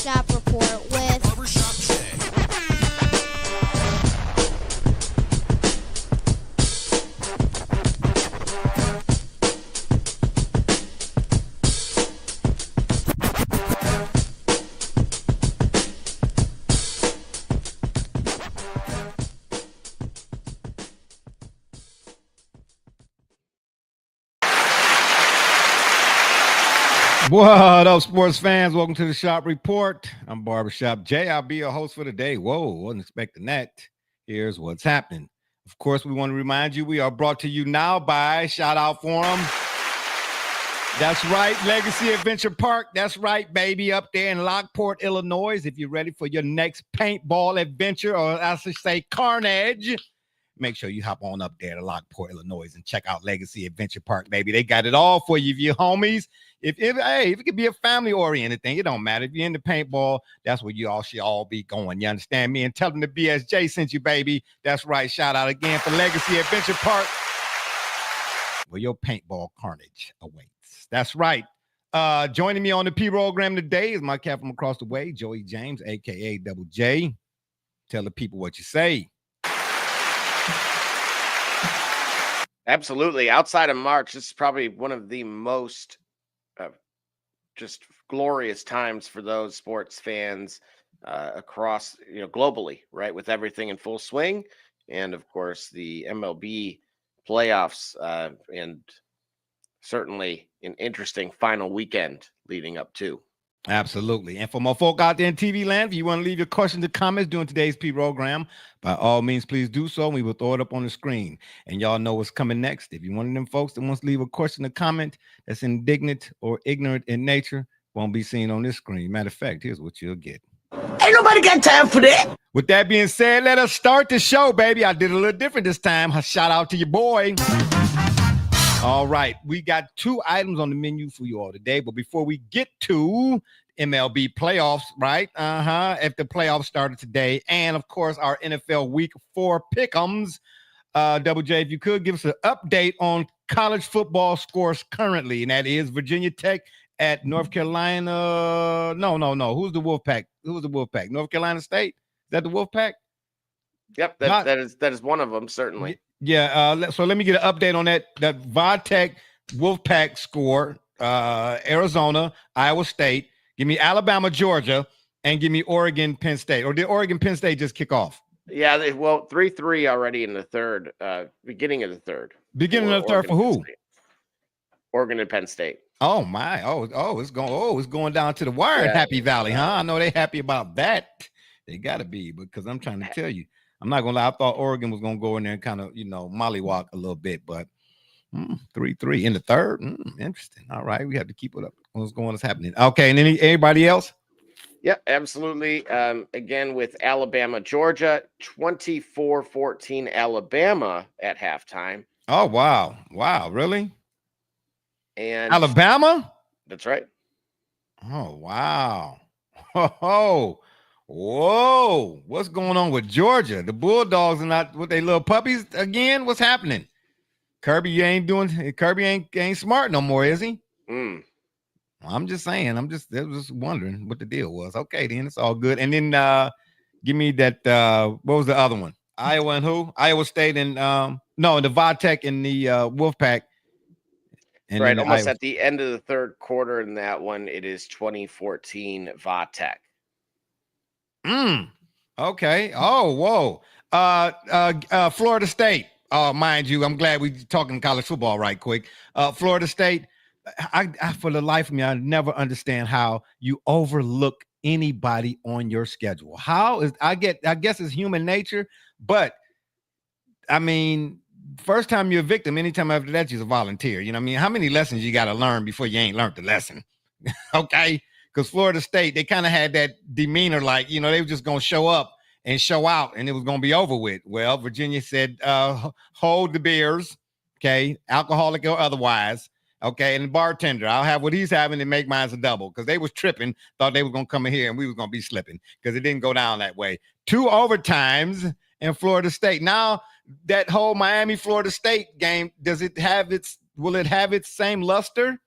Barbershop Report with Barbershop Jay. What up, sports fans? Welcome to the Shop Report. I'm Barbershop Jay. I'll be your host for the day. Whoa, wasn't expecting that. Here's what's happening. Of course, we want to remind you we are brought to you now by Shout Out Forum. That's right, Legacy Adventure Park. That's right, baby, up there in Lockport, Illinois. If you're ready for your next paintball adventure, or I should say carnage, make sure you hop on up there to Lockport, Illinois, and check out Legacy Adventure Park, baby. They got it all for you. If you're homies, if it could be a family-oriented thing, it don't matter. If you're into paintball, that's where you all should all be going. You understand me? And tell them the BSJ sent you, baby. That's right. Shout out again for Legacy Adventure Park, where your paintball carnage awaits. That's right. Joining me on the program today is my cat from across the way, Joey James, a.k.a. Double J. Tell the people what you say. Absolutely. Outside of March, this is probably one of the most just glorious times for those sports fans across, globally, right? With everything in full swing. And of course, the MLB playoffs and certainly an interesting final weekend leading up to. Absolutely. And for my folk out there in TV land, if you want to leave your questions and comments during today's program, by all means, please do so. We will throw it up on the screen. And y'all know what's coming next. If you're one of them folks that wants to leave a question or comment that's indignant or ignorant in nature, won't be seen on this screen. Matter of fact, here's what you'll get. Ain't nobody got time for that. With that being said, let us start the show, baby. I did a little different this time. Shout out to your boy. All right, we got two items on the menu for you all today, but before we get to MLB playoffs, right? If the playoffs started today, and of course our NFL Week 4 pick'ems, Double J, if you could give us an update on college football scores currently, and that is Virginia Tech at North Carolina. No. Who's the Wolfpack? North Carolina State? Is that the Wolfpack? Yep, that is one of them, certainly. Yeah, so let me get an update on that Vodtech Wolfpack score. Arizona, Iowa State. Give me Alabama, Georgia, and give me Oregon, Penn State. Or did Oregon, Penn State just kick off? Yeah, 3-3 already in the third, beginning of the third. Beginning of the third for who? Oregon and Penn State. Oh my! It's going down to the wire in Happy Valley, huh? I know they're happy about that. They got to be, because I'm trying to tell you. I'm not gonna lie. I thought Oregon was gonna go in there and kind of, mollywalk a little bit, but 3-3 in the third. Interesting. All right, we have to keep it up. What's happening? Okay, and anybody else? Yeah, absolutely. Again, with Alabama, Georgia, 24-14 Alabama at halftime. Oh wow, really? And Alabama? That's right. Oh wow. Whoa, what's going on with Georgia? The Bulldogs are not with their little puppies again. What's happening? Kirby ain't smart no more, is he? I'm just saying. I was just wondering what the deal was. Okay, then it's all good. And then give me that. What was the other one? Iowa and who? Iowa State and the Vodtech and the Wolfpack. And right, almost at the end of the third quarter in that one, it is 2014 Vodtech. Okay. Oh, whoa. Florida State. Mind you, I'm glad we're talking college football right quick. Florida State. I for the life of me, I never understand how you overlook anybody on your schedule. I guess it's human nature, but I mean, first time you're a victim, anytime after that, you're a volunteer. You know what I mean? How many lessons you got to learn before you ain't learned the lesson? Okay. Because Florida State, they kind of had that demeanor like, they were just going to show up and show out and it was going to be over with. Well, Virginia said, hold the beers, okay, alcoholic or otherwise, okay, and the bartender, I'll have what he's having and make mine a double because they was tripping, thought they were going to come in here and we was going to be slipping because it didn't go down that way. 2 overtimes in Florida State. Now, that whole Miami-Florida State game, will it have its same luster?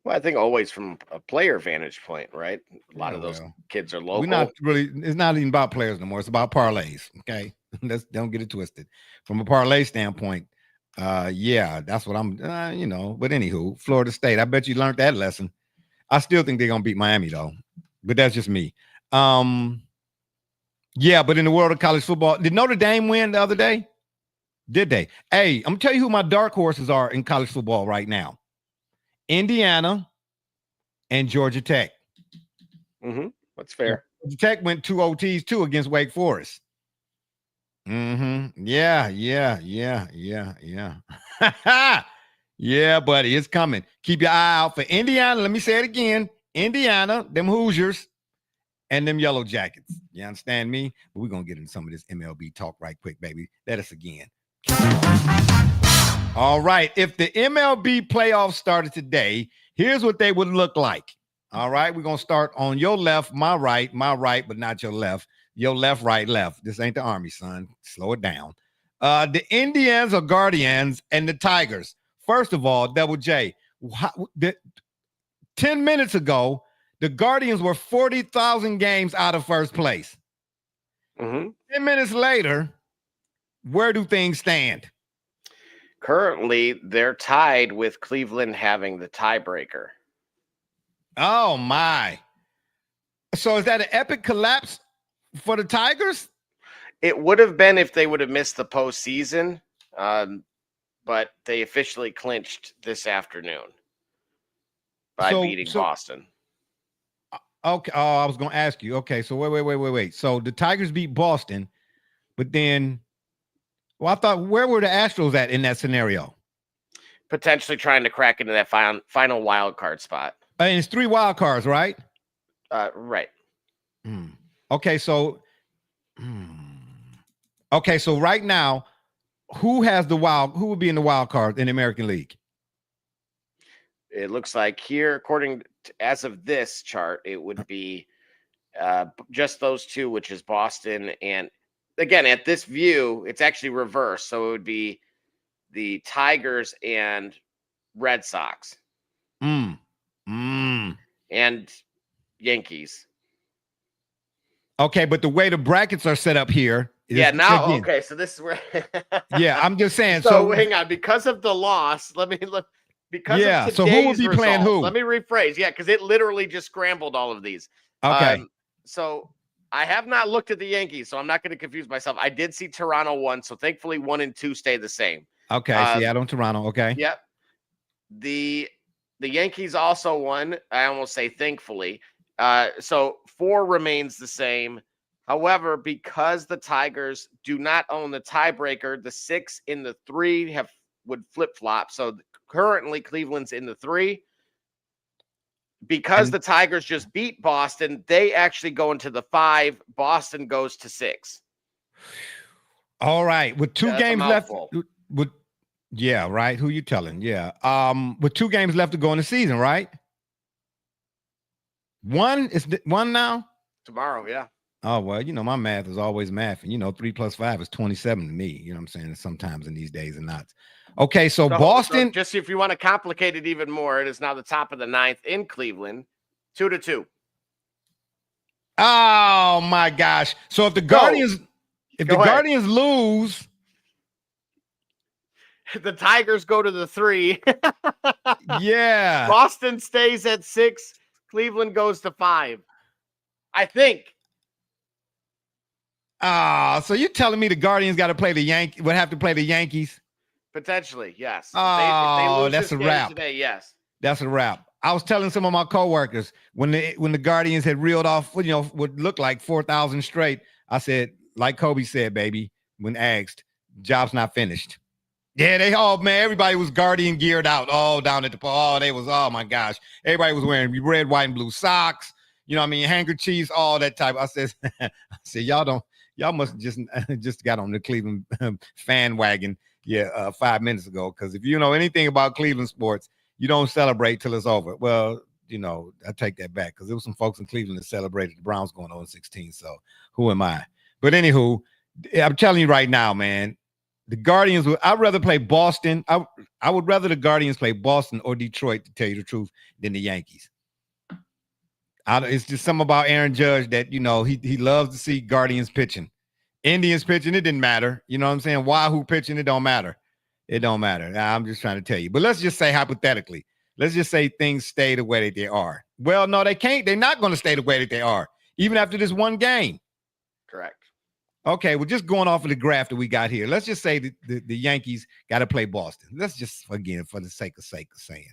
Well, I think always from a player vantage point, right? A lot Yeah, of those well, kids are we're local. not really. It's not even about players no more. It's about parlays. Okay, don't get it twisted. From a parlay standpoint, yeah, that's what I'm. But anywho, Florida State. I bet you learned that lesson. I still think they're gonna beat Miami though, but that's just me. Yeah, but in the world of college football, did Notre Dame win the other day? Did they? Hey, I'm gonna tell you who my dark horses are in college football right now: Indiana and Georgia Tech. That's fair. Georgia Tech went 2 OTs too against Wake Forest. Yeah. Yeah, buddy, it's coming. Keep your eye out for Indiana. Let me say it again: Indiana, them Hoosiers, and them Yellow Jackets. You understand me? But we're gonna get into some of this MLB talk right quick, baby. Let us again. All right. If the MLB playoffs started today, here's what they would look like. All right. We're gonna start on your left, my right, but not your left. Your left, right, left. This ain't the Army, son. Slow it down. The Indians or Guardians and the Tigers. First of all, Double J, 10 minutes ago, the Guardians were 40,000 games out of first place. 10 minutes later, where do things stand? Currently, they're tied with Cleveland having the tiebreaker. Oh, my. So is that an epic collapse for the Tigers? It would have been if they would have missed the postseason, but they officially clinched this afternoon by beating Boston. Okay. Oh, I was going to ask you. Okay. So wait. So the Tigers beat Boston, but then, I thought, where were the Astros at in that scenario? Potentially trying to crack into that final wild card spot. And it's 3 wild cards, right? Right. Okay. So, okay. So right now, who would be in the wild card in the American League? It looks like here, according to, as of this chart, it would be just those two, which is Boston. And again, at this view, it's actually reversed. So it would be the Tigers and Red Sox. And Yankees. Okay, but the way the brackets are set up here. Okay, so this is where. Yeah, I'm just saying. So hang on, because of the loss, let me look. Because of today's so who would be playing who? Let me rephrase. Yeah, because it literally just scrambled all of these. Okay. So I have not looked at the Yankees, so I'm not going to confuse myself. I did see Toronto won, so thankfully 1 and 2 stay the same. Okay, Seattle and Toronto. Okay. Yep. The Yankees also won. I almost say thankfully. So 4 remains the same. However, because the Tigers do not own the tiebreaker, the 6 and the 3 would flip-flop. So currently Cleveland's in the 3. Because the Tigers just beat Boston, they actually go into the 5. Boston goes to 6. All right. With 2 games left. Yeah, right. Who you telling? Yeah. With 2 games left to go in the season, right? 1 is 1 now? Tomorrow, yeah. Oh, well, my math is always math. And 3 plus 5 is 27 to me. You know what I'm saying? Sometimes in these days and not. Okay, so Boston. So just if you want to complicate it even more, it is now the top of the 9th in Cleveland, 2-2. Oh my gosh! So if the Guardians lose, the Tigers go to the 3. Yeah. Boston stays at 6. Cleveland goes to 5. I think. So you're telling me the Guardians got to play the Yankees? Would have to play the Yankees? Potentially, yes. Oh, if they lose that's this a wrap. today, yes. That's a wrap. I was telling some of my coworkers when the Guardians had reeled off, what looked like 4,000 straight. I said, like Kobe said, baby, when asked, job's not finished. Yeah, everybody was Guardian geared out all down at the park. Oh my gosh. Everybody was wearing red, white, and blue socks, handkerchiefs, all that type. I said, y'all must just got on the Cleveland fan wagon 5 minutes ago. Because if you know anything about Cleveland sports, you don't celebrate till it's over. Well, I take that back because there was some folks in Cleveland that celebrated the Browns going 0-16. So who am I? But anywho, I'm telling you right now, man, The Guardians would. I'd rather play Boston. I would rather the Guardians play Boston or Detroit, to tell you the truth, than the Yankees. It's just something about Aaron Judge that he loves to see Guardians pitching, Indians pitching. It didn't matter. You know what I'm saying? Wahoo pitching. It don't matter. It don't matter. I'm just trying to tell you. But let's just say hypothetically, let's just say things stay the way that they are. Well, no, they can't. They're not going to stay the way that they are, even after this one game. Correct. Okay, well, just going off of the graph that we got here, let's just say the Yankees got to play Boston. Let's just, again, for the sake of saying,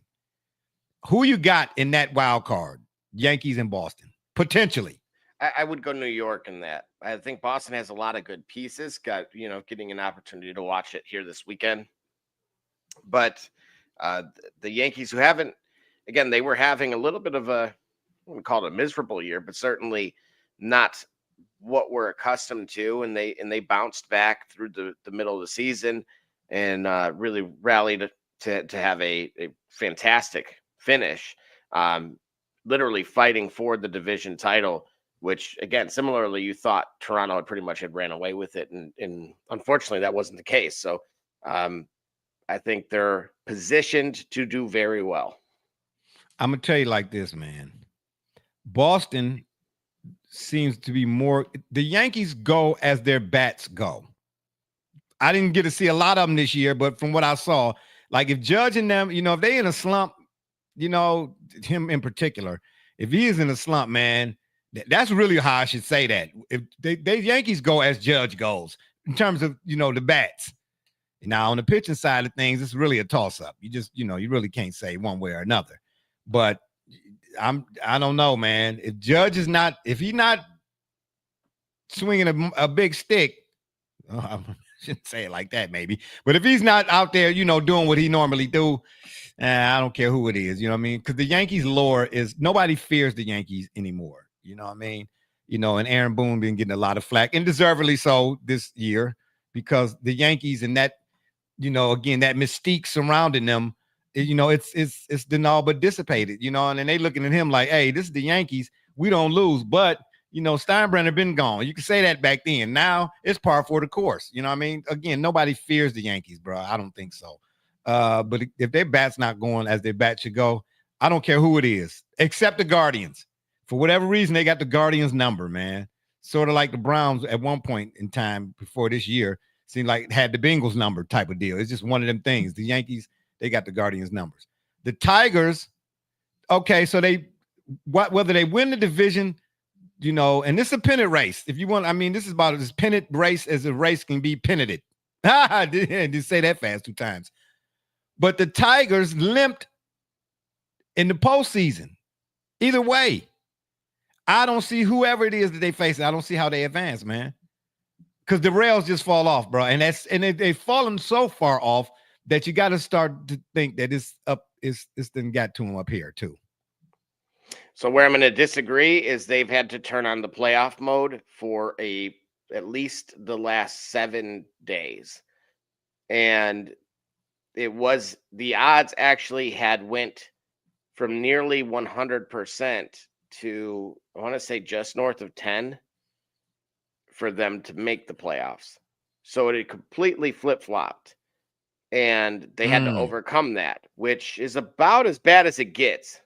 who you got in that wild card? Yankees and Boston, potentially. I would go New York in that. I think Boston has a lot of good pieces. Getting an opportunity to watch it here this weekend. But the Yankees, who haven't, again, they were having a little bit of I wouldn't call it a miserable year, but certainly not what we're accustomed to. And they bounced back through the middle of the season and really rallied to have a fantastic finish. Literally fighting for the division title, which, again, similarly, you thought Toronto had ran away with it. And unfortunately, that wasn't the case. So I think they're positioned to do very well. I'm going to tell you like this, man. Boston seems to be more – the Yankees go as their bats go. I didn't get to see a lot of them this year, but from what I saw, like if judging them, if they in a slump, him in particular, if he is in a slump, man, that's really how I should say that. If they Yankees go as Judge goes in terms of, the bats. Now, on the pitching side of things, it's really a toss-up. You just, you really can't say one way or another. But I don't know, man. If Judge is not, if he's not swinging a big stick, I shouldn't say it like that, maybe. But if he's not out there, doing what he normally do, I don't care who it is. You know what I mean? Because the Yankees lore is nobody fears the Yankees anymore. You know what I mean? And Aaron Boone been getting a lot of flack, and deservedly so this year, because the Yankees and that, again, that mystique surrounding them, it's been all but dissipated, and then they looking at him like, hey, this is the Yankees. We don't lose. But, Steinbrenner been gone. You can say that back then. Now it's par for the course. You know what I mean? Again, nobody fears the Yankees, bro. I don't think so. But if their bat's not going as their bat should go, I don't care who it is, except the Guardians. For whatever reason, they got the Guardians number, man. Sort of like the Browns at one point in time before this year seemed like it had the Bengals number type of deal. It's just one of them things. The Yankees, they got the Guardians numbers. The Tigers, okay, so whether they win the division, and this is a pennant race. If you want, this is about as pennant race as a race can be pennated. I didn't say that fast 2 times. But the Tigers limped in the postseason. Either way, I don't see whoever it is that they face. I don't see how they advance, man. Because the rails just fall off, bro. And they've fallen so far off that you got to start to think that it's then got to them up here too. So where I'm going to disagree is they've had to turn on the playoff mode for at least the last 7 days. And the odds actually had went from nearly 100% to, I want to say, just north of 10 for them to make the playoffs. So it had completely flip-flopped, and they had to overcome that, which is about as bad as it gets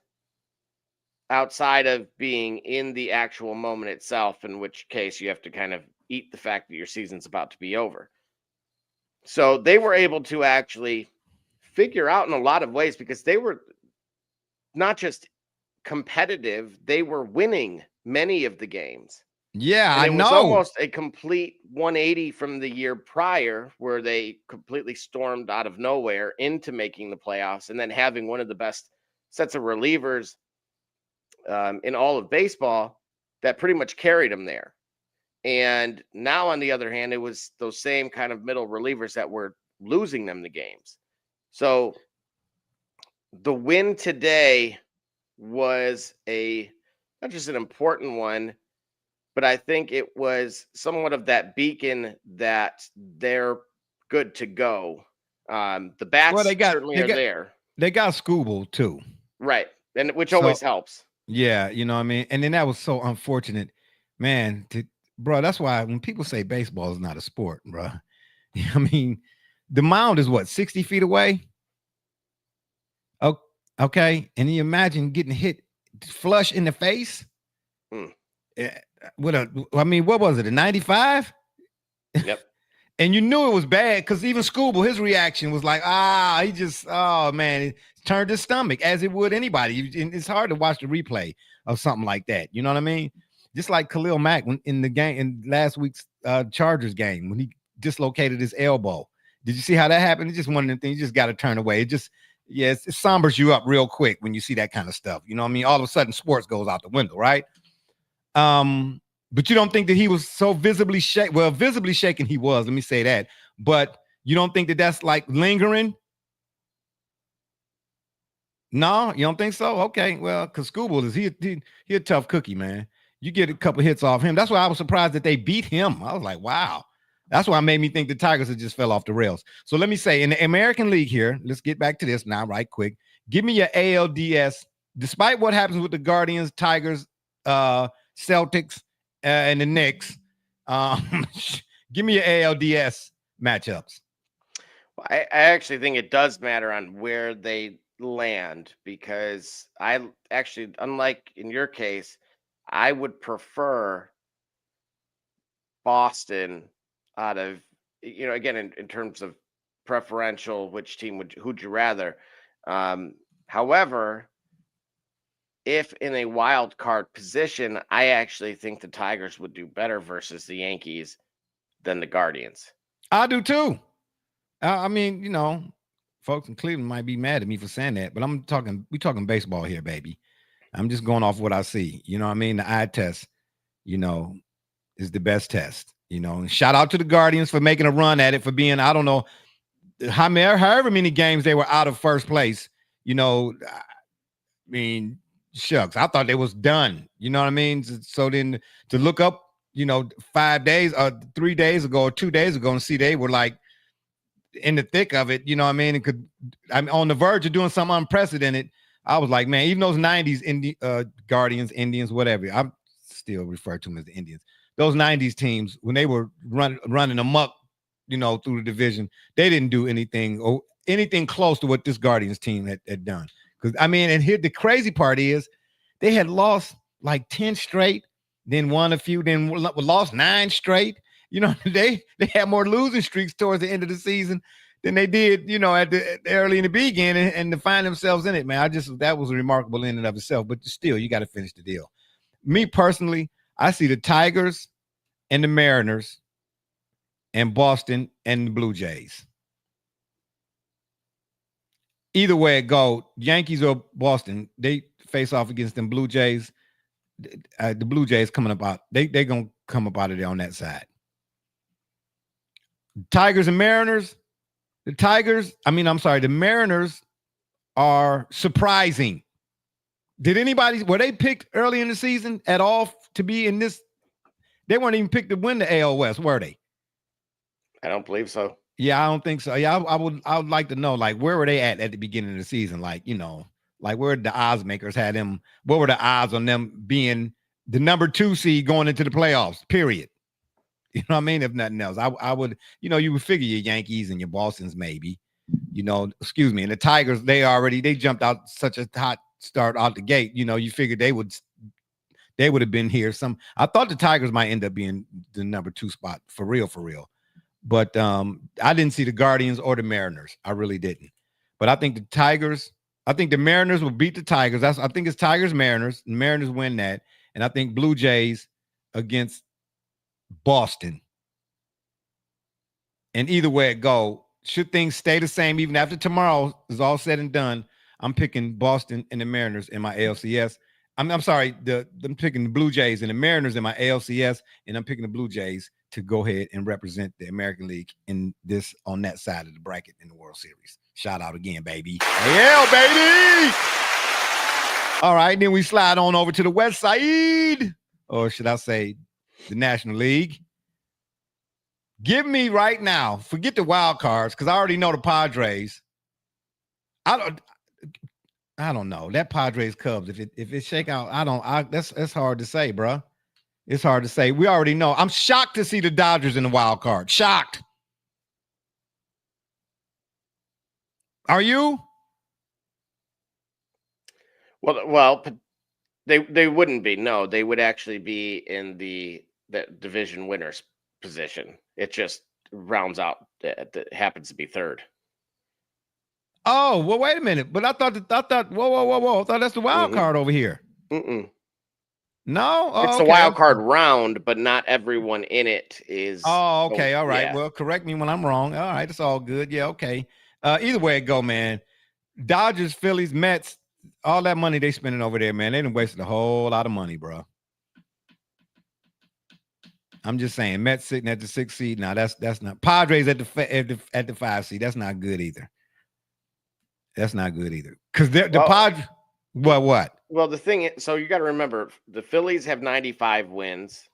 outside of being in the actual moment itself, in which case you have to kind of eat the fact that your season's about to be over. So they were able to actually figure out in a lot of ways, because they were not just competitive, they were winning many of the games. Yeah, and I it know. was almost a complete 180 from the year prior, where they completely stormed out of nowhere into making the playoffs, and then having one of the best sets of relievers in all of baseball that pretty much carried them there. And now, on the other hand, it was those same kind of middle relievers that were losing them the games. So the win today was not just an important one, but I think it was somewhat of that beacon that they're good to go. The bats certainly are there. They got Scooble too. Right. And which always helps. Yeah, you know what I mean? And then that was so unfortunate, man. Bro, that's why when people say baseball is not a sport, bro, I mean, The mound is what, 60 feet away? Oh, okay. And you imagine getting hit flush in the face? Hmm. What was it? A 95? Yep. And you knew it was bad because even Scooble, his reaction was like, he just, oh man, it turned his stomach as it would anybody. It's hard to watch the replay of something like that. You know what I mean? Just like Khalil Mack in the game, in last week's Chargers game, when he dislocated his elbow. Did you see how that happened? It's just one of the things you just got to turn away. It sombers you up real quick when you see that kind of stuff. You know what I mean? All of a sudden, sports goes out the window, right? But you don't think that he was so visibly shaken? Well, visibly shaken he was. Let me say that. But you don't think that that's like lingering? No, you don't think so? Okay, well, because Scooble is he a tough cookie, man. You get a couple hits off him. That's why I was surprised that they beat him. I was like, wow. That's why it made me think the Tigers had just fell off the rails. So let me say, in the American League here, let's get back to this now, right quick. Give me your ALDS. Despite what happens with the Guardians, Tigers, Celtics, and the Knicks, give me your ALDS matchups. I actually think it does matter on where they land, because I actually, unlike in your case, I would prefer Boston out of, again, in terms of preferential, which team who'd you rather? However, if in a wild card position, I actually think the Tigers would do better versus the Yankees than the Guardians. I do too. I mean, folks in Cleveland might be mad at me for saying that, but we're talking baseball here, baby. I'm just going off what I see. You know what I mean? The eye test, is the best test. And shout out to the Guardians for making a run at it, for being, I don't know, however many games they were out of first place. I mean, shucks, I thought they was done. You know what I mean? So then to look up, 5 days or 3 days ago or 2 days ago and see they were like in the thick of it, you know what I mean? I'm on the verge of doing something unprecedented. I was like, man, even those 90s Guardians, Indians, whatever, I'm still refer to them as the Indians. Those 90s teams, when they were running amok, through the division, they didn't do anything close to what this Guardians team had done. Because, and here the crazy part is they had lost like 10 straight, then won a few, then lost 9 straight. They had more losing streaks towards the end of the season than they did, at the early in the beginning, and to find themselves in it, man. That was remarkable in and of itself. But still, you got to finish the deal. Me personally, I see the Tigers and the Mariners and Boston and the Blue Jays. Either way it go, Yankees or Boston, they face off against them Blue Jays. The Blue Jays coming up out. They're going to come up out of there on that side. Tigers and Mariners. The Mariners are surprising. Were they picked early in the season at all to be in this? They weren't even picked to win the AL West, were they? I don't believe so. Yeah, I don't think so. Yeah, I would like to know, like, where were they at the beginning of the season? Like, like where the odds makers had them. What were the odds on them being the number 2 seed going into the playoffs, period? You know what I mean? If nothing else, I would, you would figure your Yankees and your Bostons maybe, and the Tigers, they jumped out such a hot start out the gate. You figured they would have been here. I thought the Tigers might end up being the number 2 spot for real. But I didn't see the Guardians or the Mariners. I really didn't. But I think the Mariners will beat the Tigers. I think it's Tigers, Mariners. The Mariners win that. And I think Blue Jays against Boston. And either way it go, should things stay the same even after tomorrow is all said and done, I'm picking Boston and the Mariners in my ALCS. I'm sorry, I'm picking the Blue Jays and the Mariners in my ALCS, and I'm picking the Blue Jays to go ahead and represent the American League on that side of the bracket in the World Series. Shout out again, baby. Yeah, baby. All right, then we slide on over to the West Side, or should I say the National League. Give me right now, forget the wild cards, because I already know the Padres. I don't know. That Padres Cubs, if it shake out, that's hard to say, bro. It's hard to say. We already know. I'm shocked to see the Dodgers in the wild card. Shocked. Are you? Well, they wouldn't be. No, they would actually be in the division winners position. It just rounds out that happens to be third. Oh, well, wait a minute. But I thought, whoa. I thought that's the wild card over here. Mm-mm. No? Oh, It's the okay. wild card round, but not everyone in it is. Oh, okay. All right. Yeah. Well, correct me when I'm wrong. All right. It's all good. Yeah, okay. Either way it go, man. Dodgers, Phillies, Mets, all that money they spending over there, man. They done wasted a whole lot of money, bro. I'm just saying, Mets sitting at the 6th seed. Now that's not Padres at the 5th seed. That's not good either. That's not good either. Because the Padres. What? Well, the thing is, so you got to remember, the Phillies have 95 wins.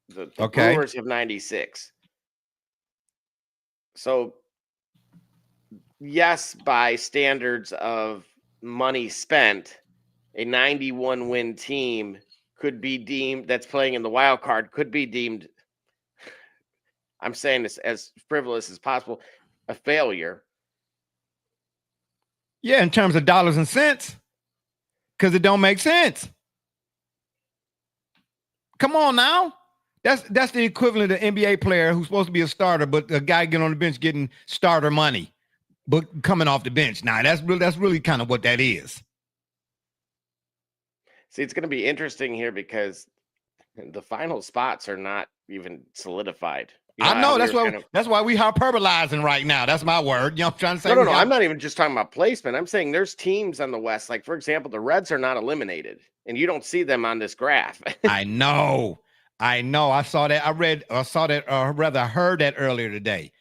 The Brewers have 96. So, yes, by standards of money spent, a 91 win team could be deemed, that's playing in the wild card, could be deemed, I'm saying this as frivolous as possible, a failure. Yeah, in terms of dollars and cents, because it don't make sense. Come on now. That's the equivalent of an NBA player who's supposed to be a starter, but a guy getting on the bench getting starter money, but coming off the bench. Now that's really kind of what that is. See, it's going to be interesting here because the final spots are not even solidified. You know, I know that's why we hyperbolizing right now. That's my word. You know what I'm trying to say? No. I'm not even just talking about placement. I'm saying there's teams on the West, like for example, the Reds are not eliminated, and you don't see them on this graph. I know. I saw that. I heard that earlier today.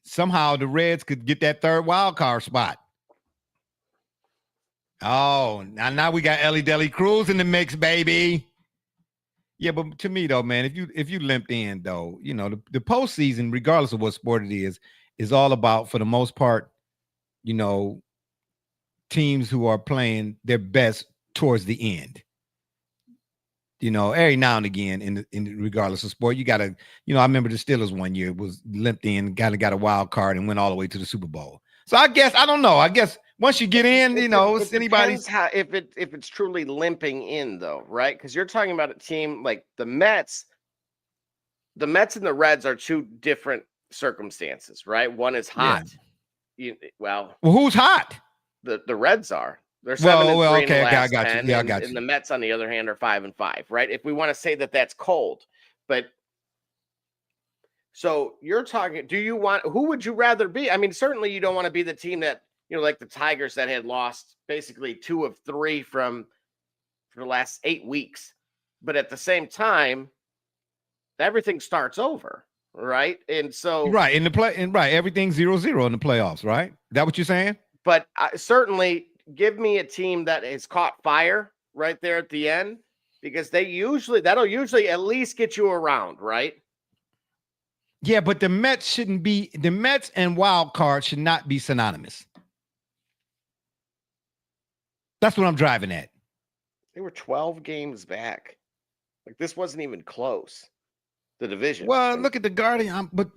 Somehow the Reds could get that third wild card spot. Oh, now we got Ellie Deli Cruz in the mix, baby. Yeah, but to me though, man, if you limped in though, you know, the postseason, regardless of what sport it is all about, for the most part, you know, teams who are playing their best towards the end. You know, every now and again, in regardless of sport, you gotta, you know, I remember the Steelers one year was limped in, got a wild card and went all the way to the Super Bowl. So I guess I don't know. I guess once you get in, you know, it's anybody's. If it's truly limping in though, right? Because you're talking about a team like the Mets. The Mets and the Reds are two different circumstances, right? One is hot. Yeah. Well, who's hot? The Reds are. They're 7-3 okay, I got you. Yeah, I got you. And the Mets, on the other hand, are 5-5, right? If we want to say that that's cold, but so you're talking. Who would you rather be? I mean, certainly you don't want to be the team that, you know, like the Tigers that had lost basically 2 of 3 for the last 8 weeks, but at the same time, everything starts over, right? And so right in the everything's 0-0 in the playoffs, right? Is that what you're saying? But certainly. Give me a team that has caught fire right there at the end, because that'll usually at least get you around, right? Yeah, but the Mets and wild card should not be synonymous. That's what I'm driving at. They were 12 games back. Like, this wasn't even close. The division. Well, look at the Guardian, but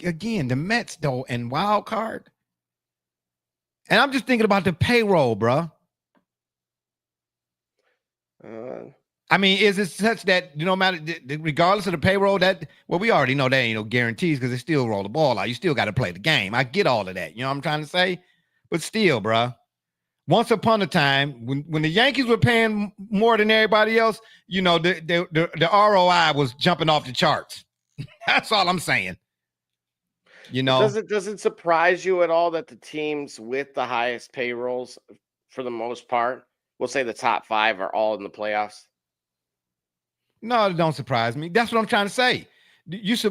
again, the Mets though and wild card. And I'm just thinking about the payroll, bro. I mean, is it such that, you know, regardless of the payroll, we already know there ain't no guarantees because they still roll the ball out. You still got to play the game. I get all of that. You know what I'm trying to say? But still, bro, once upon a time, when the Yankees were paying more than everybody else, you know, the ROI was jumping off the charts. That's all I'm saying. You know, does it surprise you at all that the teams with the highest payrolls, for the most part, we'll say the top 5, are all in the playoffs? No, it don't surprise me. That's what I'm trying to say.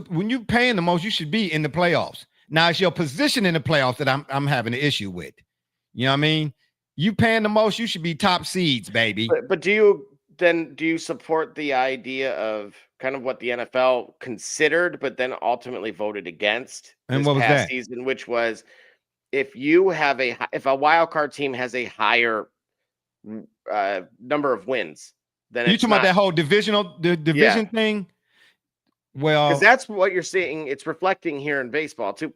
When you're paying the most, you should be in the playoffs. Now it's your position in the playoffs that I'm having an issue with. You know what I mean? You paying the most, you should be top seeds, baby. But do you support the idea of kind of what the NFL considered, but then ultimately voted against and what was that season, which was if a wild card team has a higher number of wins, then you talking about that whole division thing? Well, because that's what you're seeing. It's reflecting here in baseball too.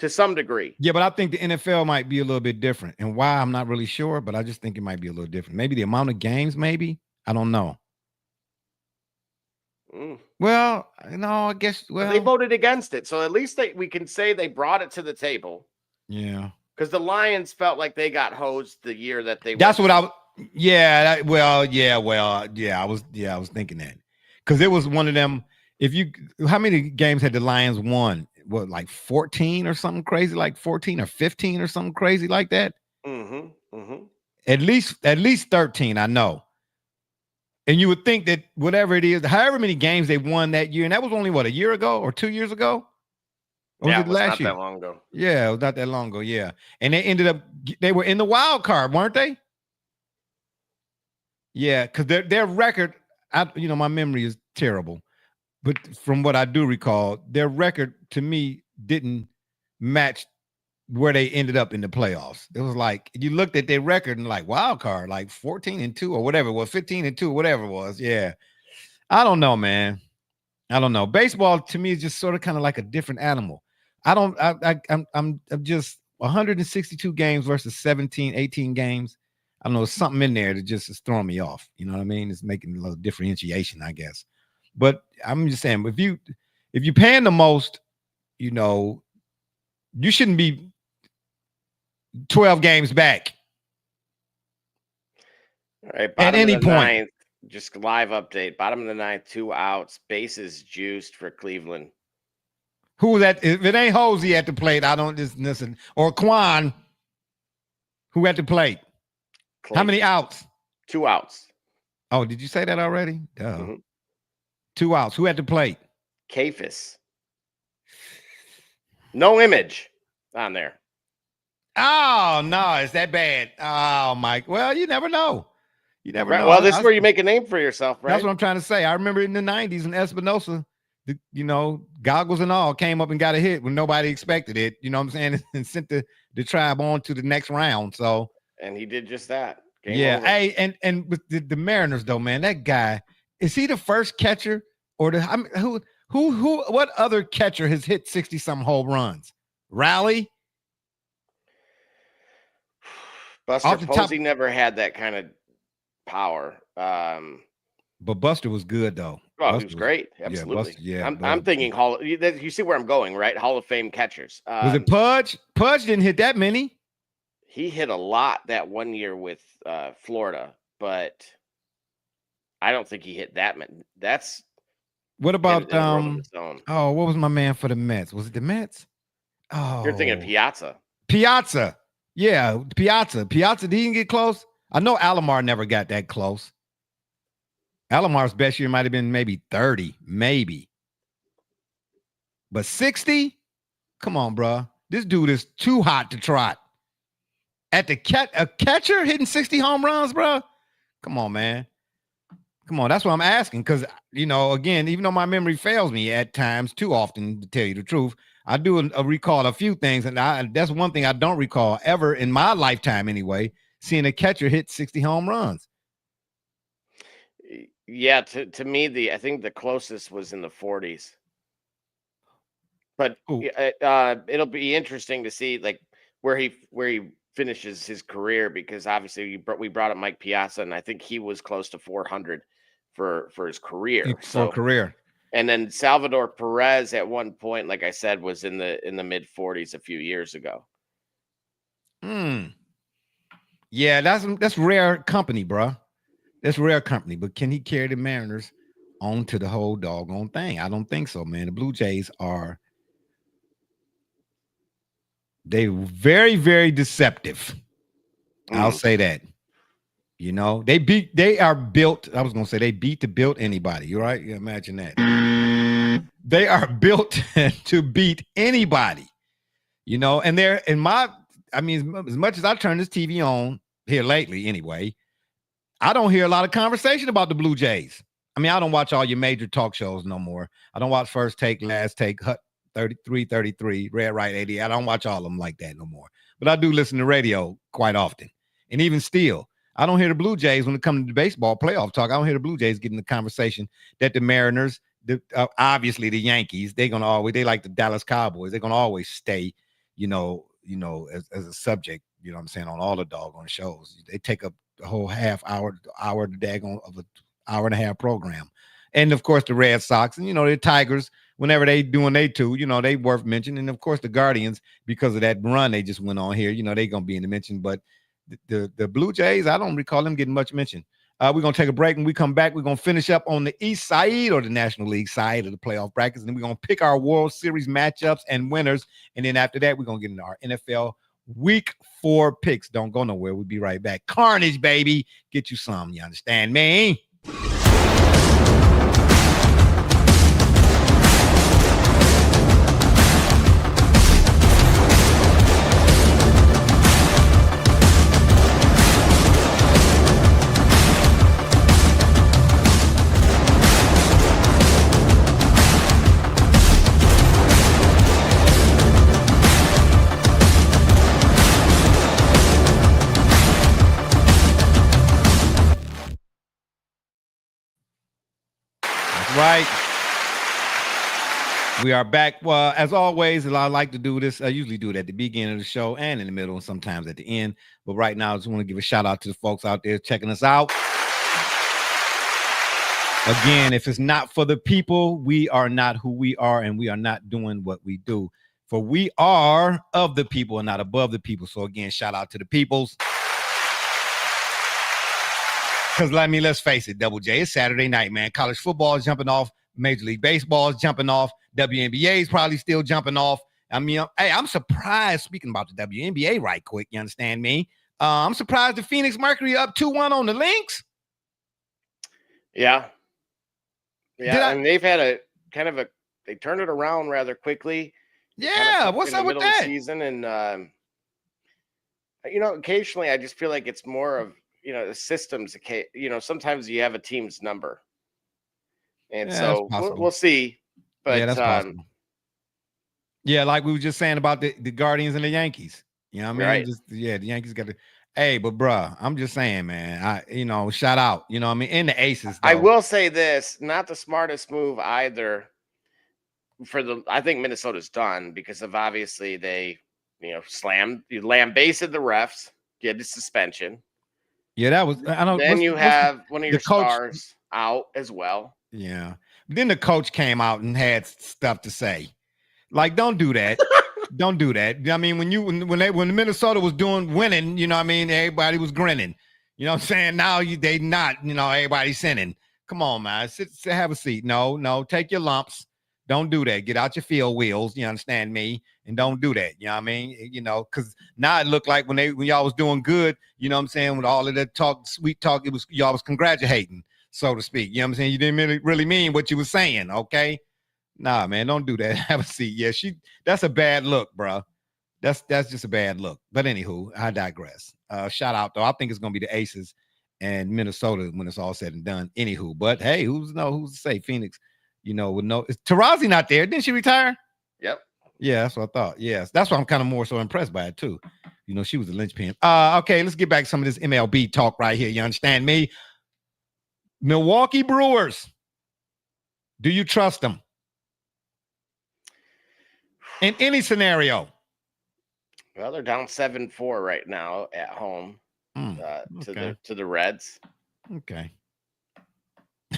to some degree. Yeah, but I think the NFL might be a little bit different. And why, I'm not really sure, but I just think it might be a little different. Maybe the amount of games, maybe. I don't know. Well, no, I guess. Well, they voted against it, so at least we can say they brought it to the table. Yeah, because the Lions felt like they got hosed the year that they. That's what I. Yeah, I was thinking that because it was one of them. How many games had the Lions won? What, like 14 or something crazy, like 14 or 15 or something crazy like that? At least 13, I know. And you would think that whatever it is, however many games they won that year, and that was only what, a year ago or 2 years ago? Or was it last year? Not that long ago. Yeah, it was not that long ago. Yeah, and they were in the wild card, weren't they? Yeah, because their record, my memory is terrible, but from what I do recall, their record to me didn't match where they ended up in the playoffs. It was like you looked at their record and like wild card, like 14-2 or whatever it was, 15-2, whatever it was. Yeah, I don't know, man. I don't know. Baseball to me is just sort of kind of like a different animal. I'm just 162 games versus 17, 18 games. I don't know, something in there that just is throwing me off. You know what I mean? It's making a little differentiation, I guess. But I'm just saying, if you're paying the most, you shouldn't be 12 games back. All right. At any point. Ninth, just live update. Bottom of the ninth, 2 outs. Bases juiced for Cleveland. Who that? If it ain't Hosey at the plate, I don't just listen. Or Quan, who at the plate? Clayton. How many outs? 2 outs. Oh, did you say that already? 2 outs. Who at the plate? Kafis. No image on there. Oh, no, it's that bad. Oh, Mike. Well, you never know. You never know. Well, this is where you make a name for yourself, right? That's what I'm trying to say. I remember in the 90s in Espinosa, goggles and all came up and got a hit when nobody expected it. You know what I'm saying? And sent the tribe on to the next round. So, and he did just that. Game over. Hey, and with the Mariners though, man, that guy, is he the first catcher or what other catcher has hit 60 some home runs? Raleigh? Buster Posey never had that kind of power. But Buster was good though. Oh, he was great. Absolutely. I'm thinking you see where I'm going, right? Hall of Fame catchers. Was it Pudge? Pudge didn't hit that many. He hit a lot that one year with Florida, but I don't think he hit that many. That's what about what was my man for the Mets? Was it the Mets? Oh, you're thinking of Piazza. Yeah, Piazza. Piazza didn't get close. I know Alomar never got that close. Alomar's best year might have been maybe 30, maybe. But 60? Come on, bro. This dude is too hot to trot. A catcher hitting 60 home runs, bro? Come on, man. Come on. That's what I'm asking. Because, again, even though my memory fails me at times too often, to tell you the truth, I do recall a few things. And that's one thing I don't recall ever in my lifetime anyway, seeing a catcher hit 60 home runs. Yeah, to me, I think the closest was in the 40s. But it'll be interesting to see like where he finishes his career, because obviously we brought up Mike Piazza, and I think he was close to 400 for his career. Career. And then Salvador Perez at one point, like I said, was in the mid 40s a few years ago. Yeah, that's rare company, bro. That's rare company, but can he carry the Mariners on to the whole doggone thing? I don't think so, man. The Blue Jays they're very, very deceptive. I'll say that. They are built. I was going to say they beat to build anybody. You're right. You imagine that. They are built to beat anybody, and they're as much as I turn this TV on here lately anyway, I don't hear a lot of conversation about the Blue Jays. I don't watch all your major talk shows no more. I don't watch First Take, Last Take, 33, Red Right 80. I don't watch all of them like that no more. But I do listen to radio quite often. And even still, I don't hear the Blue Jays when it comes to the baseball playoff talk. I don't hear the Blue Jays getting the conversation that the Mariners, obviously the Yankees, they like the Dallas Cowboys. They're going to always stay, as a subject, you know what I'm saying, on all the doggone shows. They take up the whole half hour the daggone of an hour and a half program. And of course the Red Sox and the Tigers, whenever they doing they two, they worth mentioning. And of course the Guardians, because of that run they just went on here, they gonna be in the mention. But the Blue Jays, I don't recall them getting much mention. We're going to take a break. When we come back, we're going to finish up on the East side or the National League side of the playoff brackets. And then we're going to pick our World Series matchups and winners. And then after that, we're going to get into our NFL Week 4 picks. Don't go nowhere. We'll be right back. Carnage, baby. Get you some. You understand me? Right. We are back. Well, as always, I like to do this. I usually do it at the beginning of the show and in the middle and sometimes at the end. But right now, I just want to give a shout out to the folks out there checking us out. Again, if it's not for the people, we are not who we are, and we are not doing what we do. For we are of the people and not above the people. So again, shout out to the peoples. Because let's face it, Double J, it's Saturday night, man. College football is jumping off. Major League Baseball is jumping off. WNBA is probably still jumping off. I mean, I'm surprised, speaking about the WNBA right quick, you understand me? I'm surprised the Phoenix Mercury up 2-1 on the Lynx. Yeah. And they've had a kind of they turned it around rather quickly. Yeah, what's up with that? Season and, occasionally I just feel like it's more of, the systems, sometimes you have a team's number. And so we'll see. But yeah, that's possible. Yeah, like we were just saying about the Guardians and the Yankees. You know what I mean? Right. The Yankees got to. Hey, but bruh, I'm just saying, man. Shout out. You know what I mean? And the Aces. Though. I will say this, not the smartest move either. I think Minnesota's done because of obviously they, lambasted the refs, get a suspension. Yeah, that was. I don't. Then you have one of your stars out as well. Yeah. Then the coach came out and had stuff to say. Like, don't do that. Don't do that. I mean, when Minnesota was winning, you know what I mean? Everybody was grinning. You know what I'm saying? Now they not, everybody's sinning. Come on, man. Sit, have a seat. No, take your lumps. Don't do that. Get out your field wheels. You understand me? And don't do that. You know what I mean? Because now it looked like when y'all was doing good, you know what I'm saying? With all of that talk, sweet talk, y'all was congratulating, so to speak. You know what I'm saying? You didn't really mean what you were saying, okay? Nah, man, don't do that. Have a seat. Yeah, that's a bad look, bro. That's just a bad look. But anywho, I digress. Shout out, though. I think it's going to be the Aces and Minnesota when it's all said and done. Anywho, but hey, who's to say? Phoenix, is Tarazi not there? Didn't she retire? Yep. Yeah, that's what I thought. Yes, that's why I'm kind of more so impressed by it, too. She was a linchpin. Okay, let's get back to some of this MLB talk right here. You understand me? Milwaukee Brewers. Do you trust them? In any scenario. Well, they're down 7-4 right now at home to the Reds. Okay.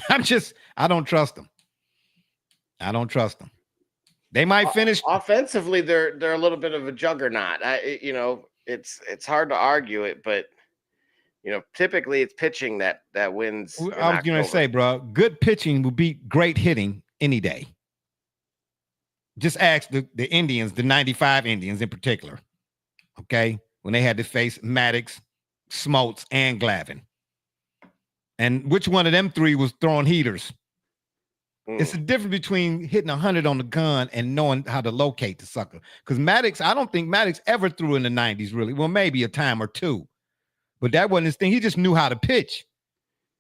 I don't trust them. They might finish offensively. They're a little bit of a juggernaut. It's hard to argue it, but typically it's pitching that wins. I was going to say, bro, good pitching will beat great hitting any day. Just ask the Indians, the 95 Indians in particular, okay, when they had to face Maddox, Smoltz, and Glavine. And which one of them three was throwing heaters? It's the difference between hitting 100 on the gun and knowing how to locate the sucker. Because Maddox, I don't think Maddox ever threw in the 90s, really. Well, maybe a time or two. But that wasn't his thing. He just knew how to pitch.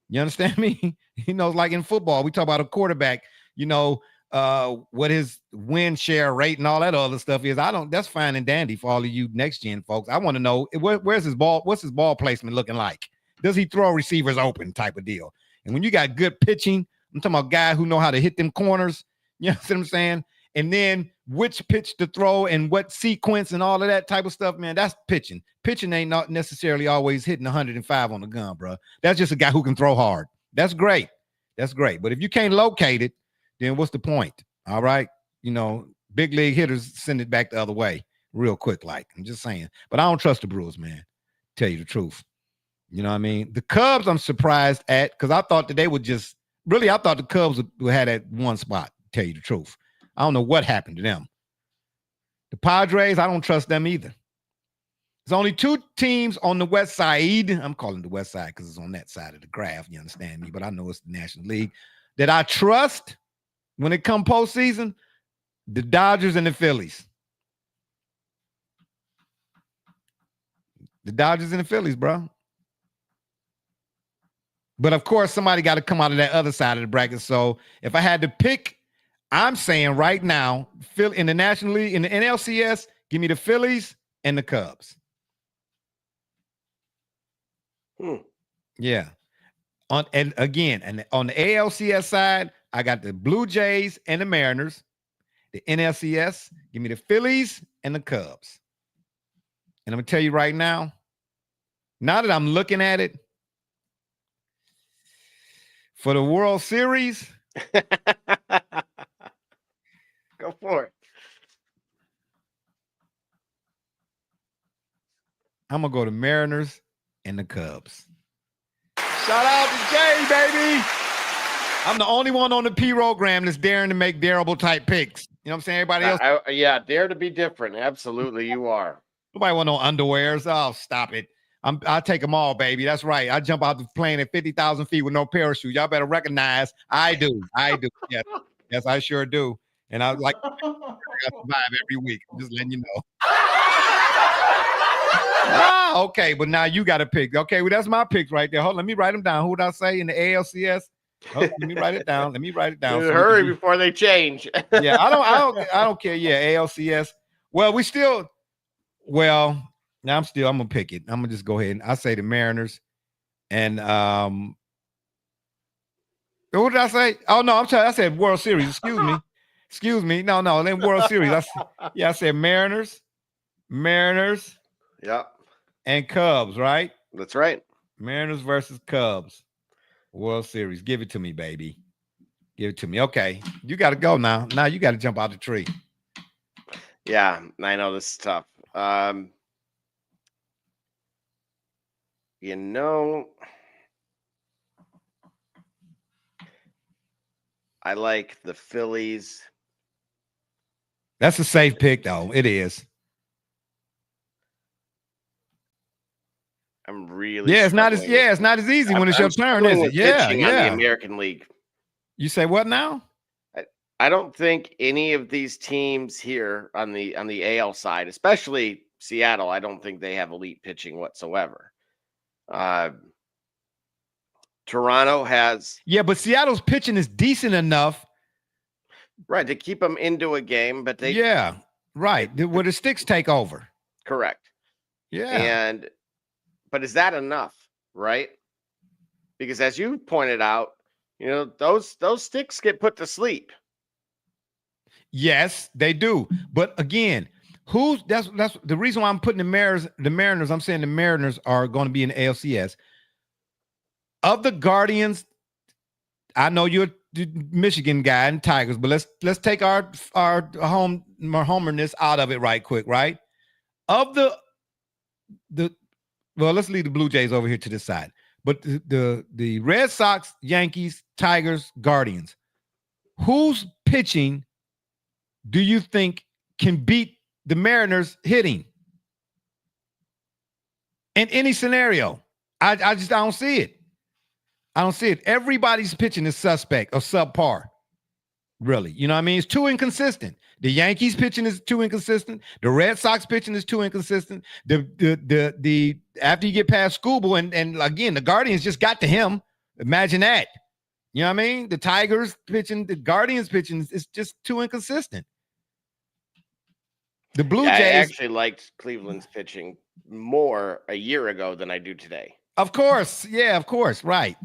You understand me? Like in football, we talk about a quarterback, what his win share rate and all that other stuff is. That's fine and dandy for all of you next gen folks. I want to know where's his ball, what's his ball placement looking like? Does he throw receivers open type of deal? And when you got good pitching, I'm talking about guys who know how to hit them corners, you know what I'm saying? And then which pitch to throw and what sequence and all of that type of stuff, man, that's pitching. Pitching ain't not necessarily always hitting 105 on the gun, bro. That's just a guy who can throw hard. That's great. That's great. But if you can't locate it, then what's the point? All right. You know, big league hitters send it back the other way real quick. Like, I'm just saying. But I don't trust the Brewers, man. Tell you the truth. You know what I mean? The Cubs, I'm surprised at, because I thought that they would just really, I thought the Cubs would have that one spot, tell you the truth. I don't know what happened to them. The Padres, I don't trust them either. There's only two teams on the West Side. I'm calling it the West Side because it's on that side of the graph. You understand me? But I know it's the National League that I trust when it comes postseason. The Dodgers and the Phillies. The Dodgers and the Phillies, bro. But of course, somebody got to come out of that other side of the bracket. So if I had to pick, I'm saying right now, in the National League, in the NLCS, give me the Phillies and the Cubs. Yeah. And on the ALCS side, I got the Blue Jays and the Mariners. The NLCS, give me the Phillies and the Cubs. And I'm going to tell you right now that I'm looking at it, for the World Series. Go for it. I'm going to go to Mariners and the Cubs. Shout out to Jay, baby. I'm the only one on the P-Rogram that's daring to make dareable type picks. You know what I'm saying? Everybody else. Dare to be different. Absolutely, you are. Nobody want no underwears. Oh, stop it. I'll take them all, baby. That's right. I jump out the plane at 50,000 feet with no parachute. Y'all better recognize I do. Yes. Yes, I sure do. And I like I survive every week. I'm just letting you know. Okay, but now you got to pick. Okay, well, that's my picks right there. Hold on, let me write them down. Who did I say in the ALCS? Let me write it down. Hurry before they change. Yeah, I don't care. Yeah, ALCS. Well, now I'm gonna pick it. I'm gonna just go ahead and I say the Mariners. And what did I say? Oh no, I said World Series. Excuse me. No, then World Series. I said Mariners. Yep. And Cubs, right? That's right. Mariners versus Cubs. World Series. Give it to me, baby. Give it to me. Okay. You got to go now. Now you got to jump out the tree. Yeah, I know this is tough. You know, I like the Phillies. That's a safe pick, though. It is. I'm really it's not as easy when it's your turn, is it? Yeah. On the American League. You say what now? I don't think any of these teams here on the AL side, especially Seattle, I don't think they have elite pitching whatsoever. Toronto has. Yeah, but Seattle's pitching is decent enough. Right, to keep them into a game, but they. Yeah, right. Where the sticks take over. Correct. Yeah. But is that enough, right? Because as you pointed out, you know, those sticks get put to sleep. Yes, they do. But again, that's the reason why I'm putting the Mariners, I'm saying the Mariners are going to be in the ALCS. Of the Guardians, I know you're the Michigan guy and Tigers, but let's take our homerness out of it right quick, right? Of let's leave the Blue Jays over here to the side. But the Red Sox, Yankees, Tigers, Guardians, who's pitching do you think can beat the Mariners hitting in any scenario? I don't see it. I don't see it. Everybody's pitching is suspect or subpar. Really. You know what I mean? It's too inconsistent. The Yankees pitching is too inconsistent. The Red Sox pitching is too inconsistent. The after you get past Scooble and again, the Guardians just got to him. Imagine that. You know what I mean? The Tigers pitching, the Guardians pitching is just too inconsistent. The Blue Jays. I actually liked Cleveland's pitching more a year ago than I do today. Of course. Yeah, of course. Right.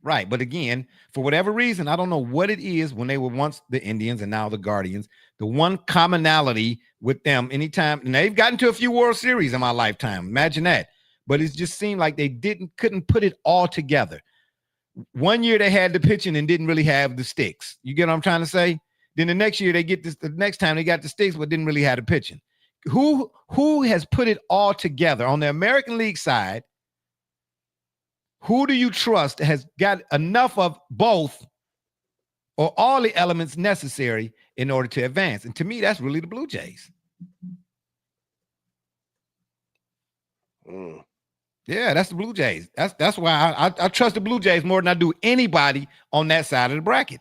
Right. But again, for whatever reason, I don't know what it is when they were once the Indians and now the Guardians. The one commonality with them, anytime, and they've gotten to a few World Series in my lifetime. Imagine that. But it just seemed like they couldn't put it all together. One year they had the pitching and didn't really have the sticks. You get what I'm trying to say? Then the next year they get this. The next time they got the sticks, but didn't really have the pitching. Who has put it all together on the American League side? Who do you trust has got enough of both or all the elements necessary in order to advance? And to me, that's really the Blue Jays. Yeah, that's the Blue Jays. That's why I trust the Blue Jays more than I do anybody on that side of the bracket.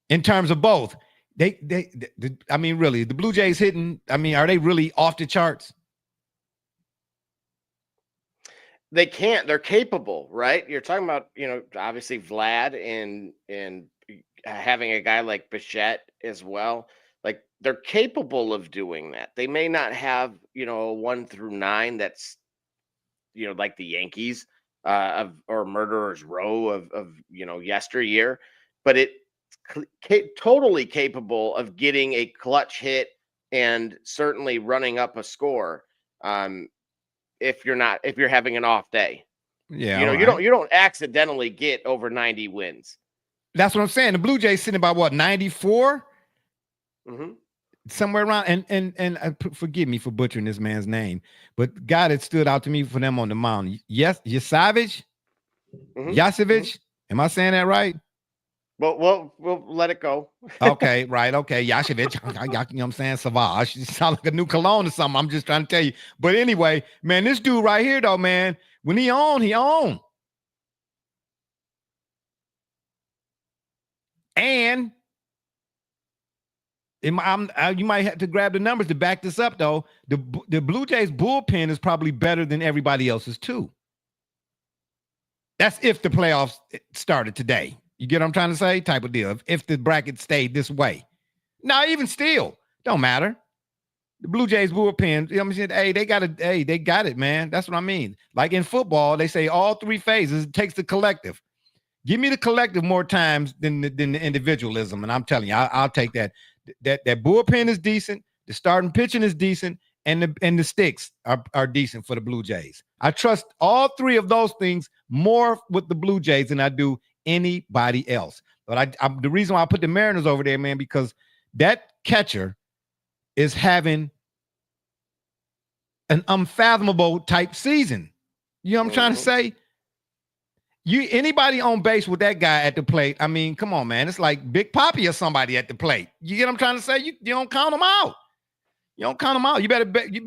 In terms of both, I mean, really, the Blue Jays hitting. I mean, are they really off the charts? They can't. They're capable, right? You're talking about, obviously Vlad and having a guy like Bichette as well. Like, they're capable of doing that. They may not have, a 1 through 9 that's, like the Yankees or Murderer's Row of yesteryear, but it's totally capable of getting a clutch hit and certainly running up a score. If you're having an off day, yeah, you don't accidentally get over 90 wins. That's what I'm saying. The Blue Jays sitting about what, 94, somewhere around. And forgive me for butchering this man's name, but God, it stood out to me for them on the mound. Yes, Yasavage, Am I saying that right? Well, we'll let it go. Okay, right. Okay, Yashevich. You know what I'm saying? Savage. You sound like a new cologne or something. I'm just trying to tell you. But anyway, man, this dude right here, though, man, when he on. And you might have to grab the numbers to back this up, though. The Blue Jays bullpen is probably better than everybody else's, too. That's if the playoffs started today. You get what I'm trying to say? Type of deal. If the bracket stayed this way. Now, even still, don't matter. The Blue Jays bullpen, I'm saying, they got it, man. That's what I mean. Like in football, they say all three phases, it takes the collective. Give me the collective more times than the individualism. And I'm telling you, I'll take that. That bullpen is decent. The starting pitching is decent. And the sticks are decent for the Blue Jays. I trust all three of those things more with the Blue Jays than I do anybody else. But the reason why I put the Mariners over there, man, because that catcher is having an unfathomable type season. You know what I'm trying to say? Anybody on base with that guy at the plate, I mean, come on, man. It's like Big Papi or somebody at the plate. You get what I'm trying to say? You don't count them out. You don't count them out. You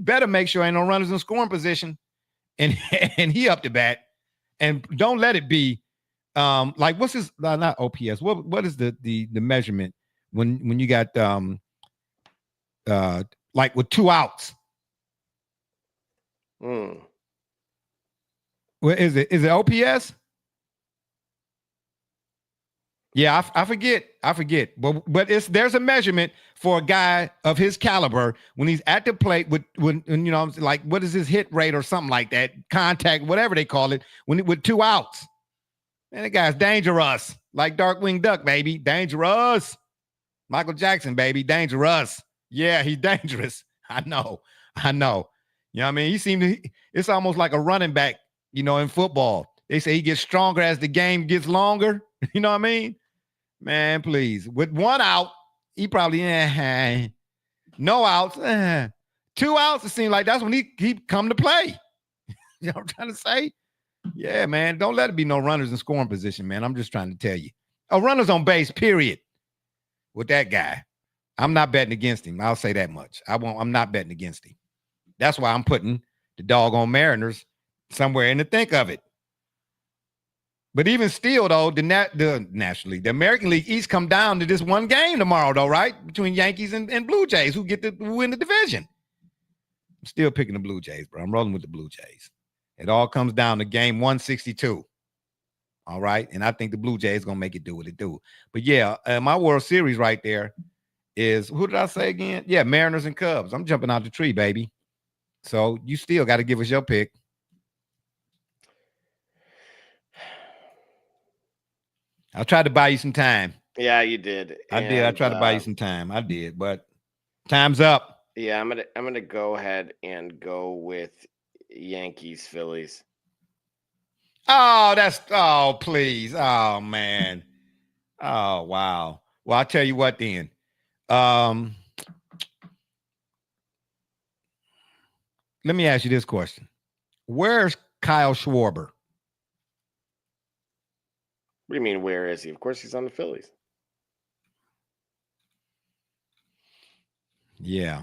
better make sure ain't no runners in scoring position, and he up to bat, and don't let it be like what's his not OPS. What is the measurement when you got like with 2 outs? What is it? Is it OPS? Yeah, I forget. But there's a measurement for a guy of his caliber when he's at the plate when like what is his hit rate or something like that, contact, whatever they call it, with 2 outs. Man, that guy's dangerous. Like Darkwing Duck, baby. Dangerous. Michael Jackson, baby. Dangerous. Yeah, he's dangerous. I know. You know what I mean? It's almost like a running back, in football. They say he gets stronger as the game gets longer. You know what I mean? Man, please. With 1 out, he probably no outs. 2 outs, it seems like that's when he come to play. You know what I'm trying to say? Yeah, man. Don't let it be no runners in scoring position, man. I'm just trying to tell you. Runners on base, period. With that guy. I'm not betting against him. I'll say that much. I'm not betting against him. That's why I'm putting the doggone Mariners somewhere in the think of it. But even still, though, the American League East come down to this one game tomorrow, though, right? Between Yankees and Blue Jays, who get to win the division. I'm still picking the Blue Jays, bro. I'm rolling with the Blue Jays. It all comes down to game 162. All right. And I think the Blue Jays going to make it do what it do. But yeah, my World Series right there is, who did I say again? Yeah, Mariners and Cubs. I'm jumping out the tree, baby. So you still got to give us your pick. I tried to buy you some time. Yeah, you did. I did. I tried to buy you some time. I did, but time's up. Yeah, I'm gonna go ahead and go with Yankees Phillies. Oh, please. Oh, man. Oh, wow. Well, I'll tell you what then. Let me ask you this question. Where's Kyle Schwarber? What do you mean, where is he? Of course he's on the Phillies. Yeah.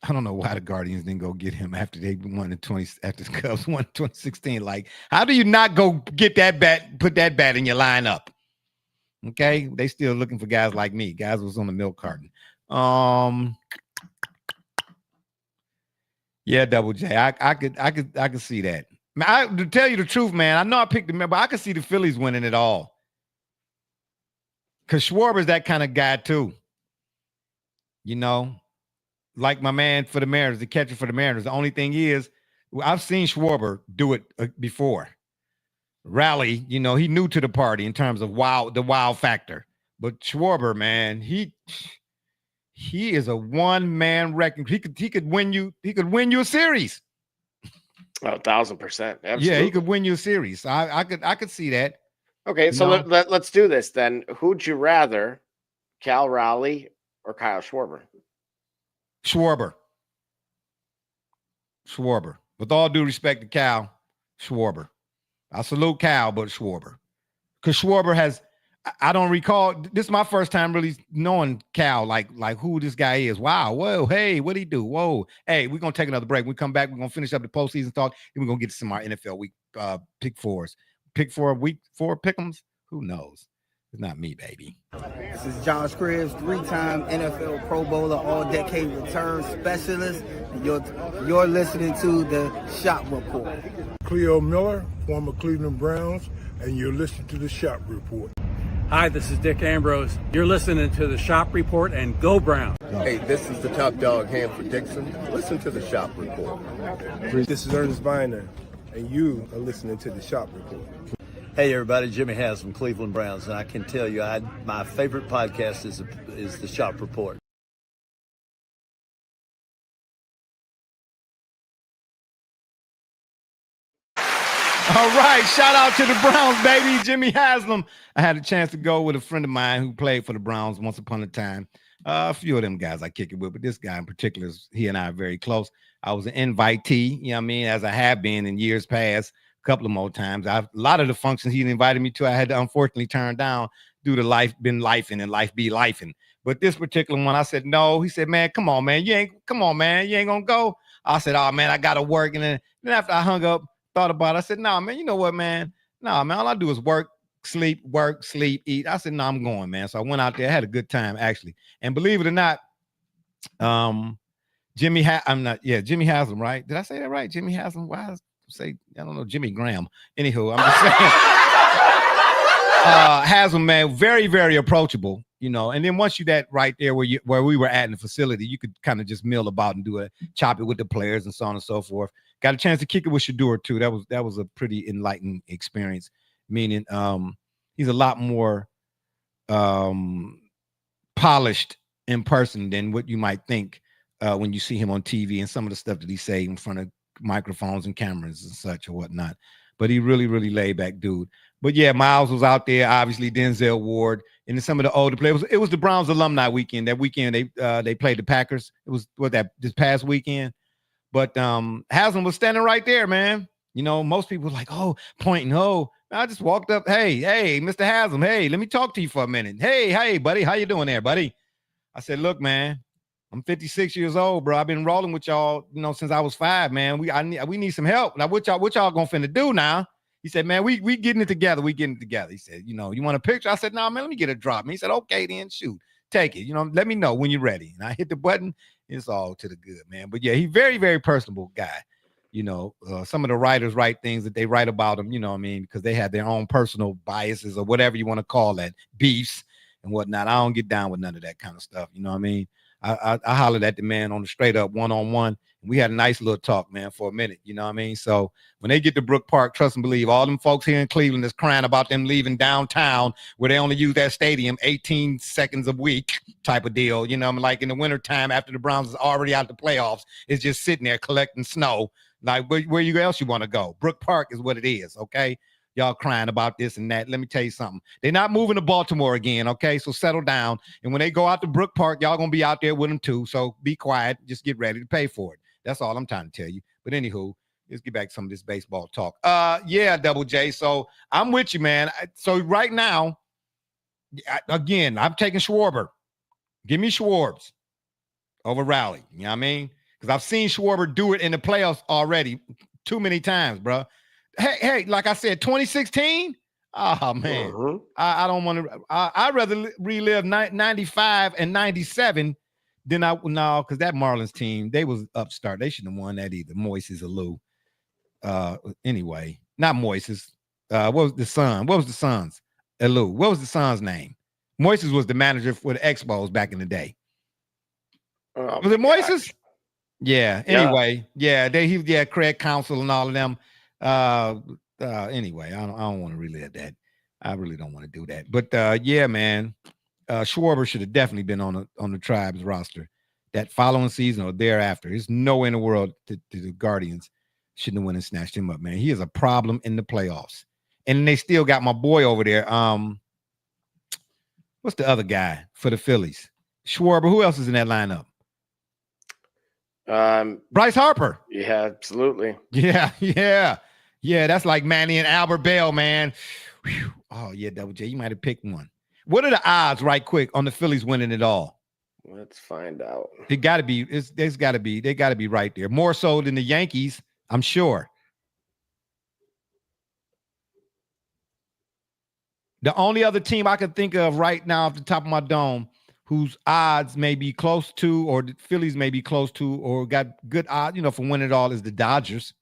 I don't know why the Guardians didn't go get him after they won after the Cubs won 2016. Like, how do you not go get that bat, put that bat in your lineup? Okay, they still looking for guys like me. Guys was on the milk carton. Yeah, Double J. I could see that. Man, to tell you the truth, man, I know I picked them, but I could see the Phillies winning it all. Because Schwarber's that kind of guy too. You know, like my man for the Mariners, the catcher for the Mariners. The only thing is, I've seen Schwarber do it before. Rally, you know, he new to the party in terms of the wow factor. But Schwarber, man, he is a one-man wrecking. He could win you a series. Oh, 1,000%. Absolutely. Yeah, he could win you a series. I could see that. Okay, so let's do this then. Who'd you rather, Cal Raleigh or Kyle Schwarber? Schwarber. With all due respect to Cal, Schwarber. I salute Cal, but Schwarber. Because Schwarber has, I don't recall, this is my first time really knowing Cal, like who this guy is. Wow, whoa, hey, what'd he do? Whoa. Hey, we're going to take another break. When we come back, we're going to finish up the postseason talk, then we're going to get to some of our NFL week pick fours. Pick four, week four pick'ems? Who knows? It's not me, baby. This is John Scribbs, 3-time NFL Pro Bowler, all-decade return specialist. And you're listening to the Shop Report. Cleo Miller, former Cleveland Browns, and you're listening to the Shop Report. Hi, this is Dick Ambrose. You're listening to the Shop Report, and go Browns. Hey, this is the top dog, Hanford Dixon. Listen to the Shop Report. This is Ernest Viner, and you are listening to the Shop Report. Hey everybody, Jimmy Haslam, Cleveland Browns, and I can tell you my favorite podcast is the Shop Report. All right, shout out to the Browns, baby. Jimmy Haslam. I had a chance to go with a friend of mine who played for the Browns once upon a time. A few of them guys I kick it with, but this guy in particular, he and I are very close. I was an invitee, you know what I mean, as I have been in years past. Couple of more times. A lot of the functions he invited me to, I had to unfortunately turn down due to life been lifing and life be lifing. But this particular one, I said no. He said, "Man, come on, man, you ain't gonna go." I said, "Oh man, I gotta work." And then after I hung up, thought about it, I said, "Nah, man, you know what, man? Nah, man, all I do is work, sleep, eat." I said, "No, I'm going, man." So I went out there, had a good time actually, and believe it or not, Jimmy Haslam, right? Did I say that right? Jimmy Haslam. Why? Say, I don't know, Jimmy Graham. Anywho, I'm just saying. Haslam, man, very, very approachable, you know. And then once you that right there where we were at in the facility, you could kind of just mill about and chop it with the players and so on and so forth. Got a chance to kick it with Shador too. That was a pretty enlightening experience. Meaning, he's a lot more polished in person than what you might think when you see him on TV and some of the stuff that he say in front of microphones and cameras and such or whatnot. But he really, really laid back dude. But yeah, Miles was out there, obviously Denzel Ward, and then some of the older players. It was the Browns alumni weekend. That weekend they played the Packers. It was this past weekend. But Haslam was standing right there, man. You know, most people were like, oh, pointing, oh. I just walked up, hey, Mr. Haslam, hey, let me talk to you for a minute. Hey, buddy, how you doing there, buddy? I said, look, man, I'm 56 years old, bro. I've been rolling with y'all, you know, since I was 5, man. We need some help. Now, what y'all gonna finna do now? He said, man, we getting it together. We getting it together. He said, you know, you want a picture? I said, no, man, let me get a drop. And he said, okay, then shoot, take it. You know, let me know when you're ready. And I hit the button. It's all to the good, man. But yeah, he's very, very personable guy. You know, some of the writers write things that they write about him, you know what I mean, because they have their own personal biases or whatever you want to call that, beefs and whatnot. I don't get down with none of that kind of stuff. You know what I mean? I hollered at the man on the straight up one-on-one, and We had a nice little talk, man, for a minute. You know what I mean? So when they get to Brook Park, trust and believe, all them folks here in Cleveland is crying about them leaving downtown where they only use that stadium 18 seconds a week type of deal. You know, like in the wintertime after the Browns is already out the playoffs, it's just sitting there collecting snow. Like where you else you want to go? Brook Park is what it is, okay? Y'all crying about this and that. Let me tell you something. They're not moving to Baltimore again, okay? So settle down. And when they go out to Brook Park, y'all going to be out there with them too. So be quiet. Just get ready to pay for it. That's all I'm trying to tell you. But anywho, let's get back to some of this baseball talk. Yeah, Double J. So I'm with you, man. So right now, again, I'm taking Schwarber. Give me Schwarbs over Raleigh. You know what I mean? Because I've seen Schwarber do it in the playoffs already too many times, bro. Hey, like I said, 2016. Oh man, I don't want to. I'd rather relive 95 and 97 than because that Marlins team, they was upstart. They shouldn't have won that either. Moises or Lou. Anyway, not Moises. What was the son? What was the son's? Lou. What was the son's name? Moises was the manager for the Expos back in the day. Was it Moises? Yeah. Anyway, Craig Counsell and all of them. Anyway, I don't want to relive that. I really don't want to do that. But yeah, man, Schwarber should have definitely been on the Tribes roster that following season or thereafter. There's no way in the world the Guardians shouldn't have went and snatched him up, man. He is a problem in the playoffs. And they still got my boy over there. What's the other guy for the Phillies? Schwarber. Who else is in that lineup? Bryce Harper. Yeah, absolutely. Yeah. That's like Manny and Albert Bell, man. Whew. Oh yeah, Double J, you might have picked one. What are the odds, right quick, on the Phillies winning it all? Let's find out. It got to be. They got to be right there. More so than the Yankees, I'm sure. The only other team I can think of right now off the top of my dome whose odds may be close to, or the Phillies may be close to, or got good odds, for winning it all is the Dodgers.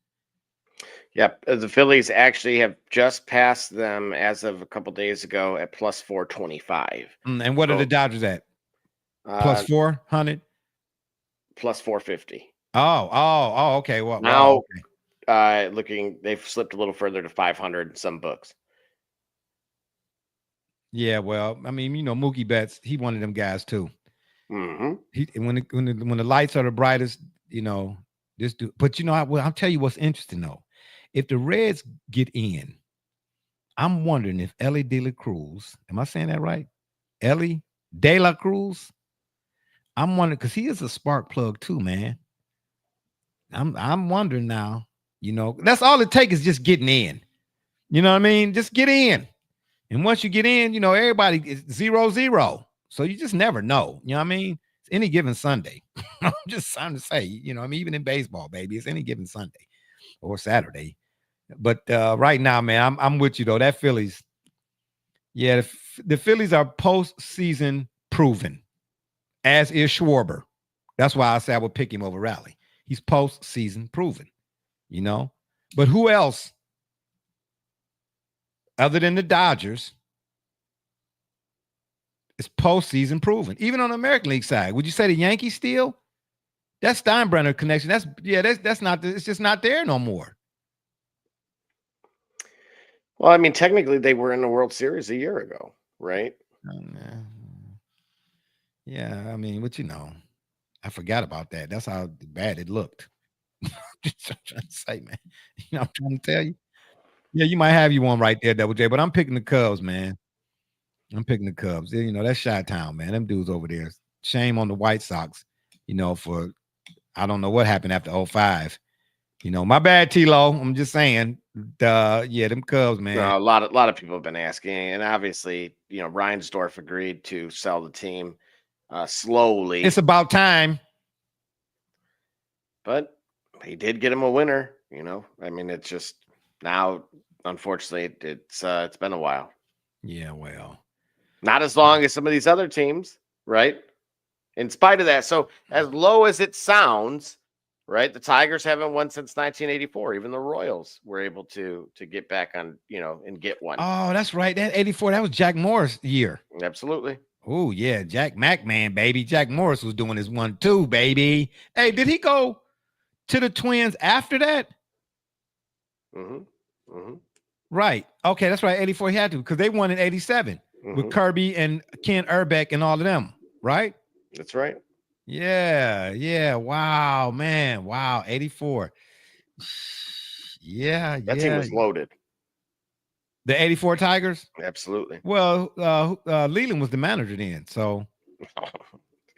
Yep. The Phillies actually have just passed them as of a couple days ago at plus 425. And what are the Dodgers at? Plus 400? Plus 450. Oh, okay. Well, now, okay. They've slipped a little further to 500 in some books. Yeah, well, I mean, Mookie Betts, he one of them guys too. Mm-hmm. When the lights are the brightest, this dude. But I'll tell you what's interesting though. If the Reds get in, I'm wondering if Ellie De La Cruz, am I saying that right? Ellie De La Cruz. I'm wondering because he is a spark plug too, man. I'm wondering now. That's all it takes is just getting in. You know what I mean? Just get in. And once you get in, everybody is 0-0. So you just never know. You know what I mean? It's any given Sunday. I'm just trying to say, even in baseball, baby, it's any given Sunday or Saturday. But right now, man, I'm with you, though. That Phillies, yeah, the Phillies are postseason proven, as is Schwarber. That's why I say I would pick him over Raleigh. He's postseason proven, But who else? Other than the Dodgers, it's postseason proven. Even on the American League side, would you say the Yankees still? That Steinbrenner connection. That's not. It's just not there no more. Well, I mean, technically, they were in the World Series a year ago, right? Yeah, I mean, but I forgot about that. That's how bad it looked. Just trying to say, man. I'm trying to tell you. Yeah, you might have you one right there, Double J, but I'm picking the Cubs, man. I'm picking the Cubs. That's Chi-Town, man. Them dudes over there. Shame on the White Sox, for I don't know what happened after 2005. My bad, T-Lo. I'm just saying. Them Cubs, man. No, a lot of people have been asking, and obviously, Reinsdorf agreed to sell the team slowly. It's about time. But he did get him a winner, I mean, it's just now, unfortunately, it's been a while. Yeah, well. Not as long as some of these other teams, right? In spite of that. So as low as it sounds, right? The Tigers haven't won since 1984. Even the Royals were able to get back on, and get one. Oh, that's right. That 84, that was Jack Morris' year. Absolutely. Oh, yeah. Jack Mack, man, baby. Jack Morris was doing his 1-2, baby. Hey, did he go to the Twins after that? Right. Okay, that's right. 84 he had to because they won in 87 with Kirby and Ken Urbeck and all of them, right? That's right. Yeah. Wow, man. Wow, 84. Yeah, That team was loaded. The 84 Tigers? Absolutely. Well, Leland was the manager then, so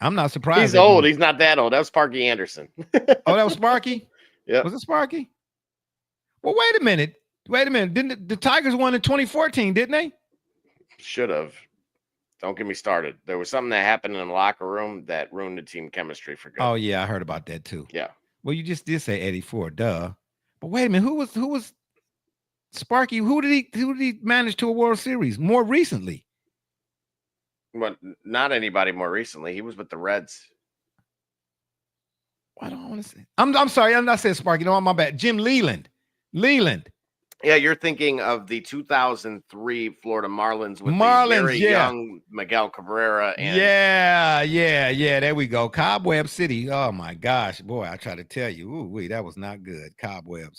I'm not surprised. He's old. He's not that old. That was Sparky Anderson. Oh, that was Sparky? Yeah. Was it Sparky? Well, wait a minute. Didn't the Tigers won in 2014, didn't they? Should have. Don't get me started. There was something that happened in the locker room that ruined the team chemistry for good. Oh, yeah, I heard about that too. Yeah. Well, you just did say 84, duh. But wait a minute, who was Sparky? Who did he manage to a World Series more recently? Well, not anybody more recently. He was with the Reds. I don't want to say. I'm sorry. I'm not saying Sparky. No, my bad. Jim Leland. Yeah, you're thinking of the 2003 Florida Marlins with the very young Miguel Cabrera. And Yeah. There we go. Cobweb City. Oh my gosh, boy! I try to tell you, ooh, that was not good. Cobwebs.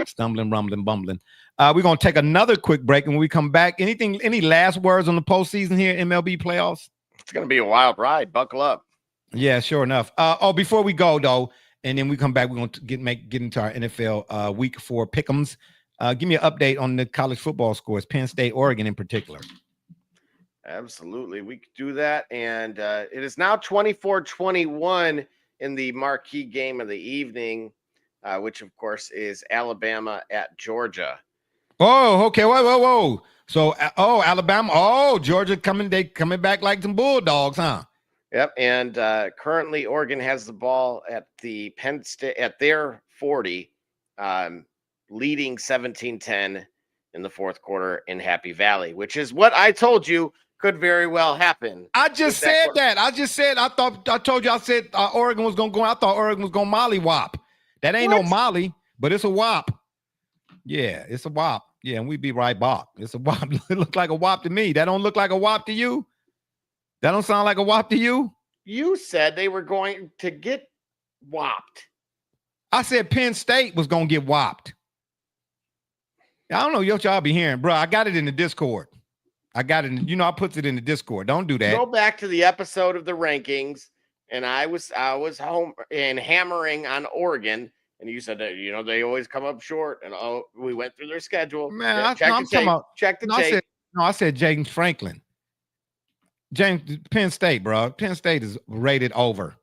Stumbling, rumbling, bumbling. We're gonna take another quick break, and when we come back, any last words on the postseason here, MLB playoffs? It's gonna be a wild ride. Buckle up. Yeah, sure enough. Before we go though, and then we come back, we're going to get into our NFL Week 4 pick'ems. Give me an update on the college football scores, Penn State, Oregon in particular. Absolutely, we could do that, and it is now 24-21 in the marquee game of the evening, which of course is Alabama at Georgia. Oh, okay. Whoa. So, Alabama. Georgia coming back like some Bulldogs, huh? Yep, and currently Oregon has the ball at the Penn State at their 40, leading 17-10 in the fourth quarter in Happy Valley, which is what I told you could very well happen. I just said that. I told you. I said Oregon was gonna go. I thought Oregon was gonna molly whop. That ain't no molly, but it's a whop. Yeah, it's a whop. Yeah, and we be right back. It's a whop. It looked like a whop to me. That don't look like a whop to you. That don't sound like a whop to you? You said they were going to get whopped. I said Penn State was going to get whopped. I don't know what y'all be hearing, bro. I got it in the Discord. I put it in the Discord. Don't do that. Go back to the episode of the rankings, and I was home and hammering on Oregon, and you said that they always come up short, and we went through their schedule. Man, check the tape. I said James Franklin. Penn State, bro. Penn State is rated over.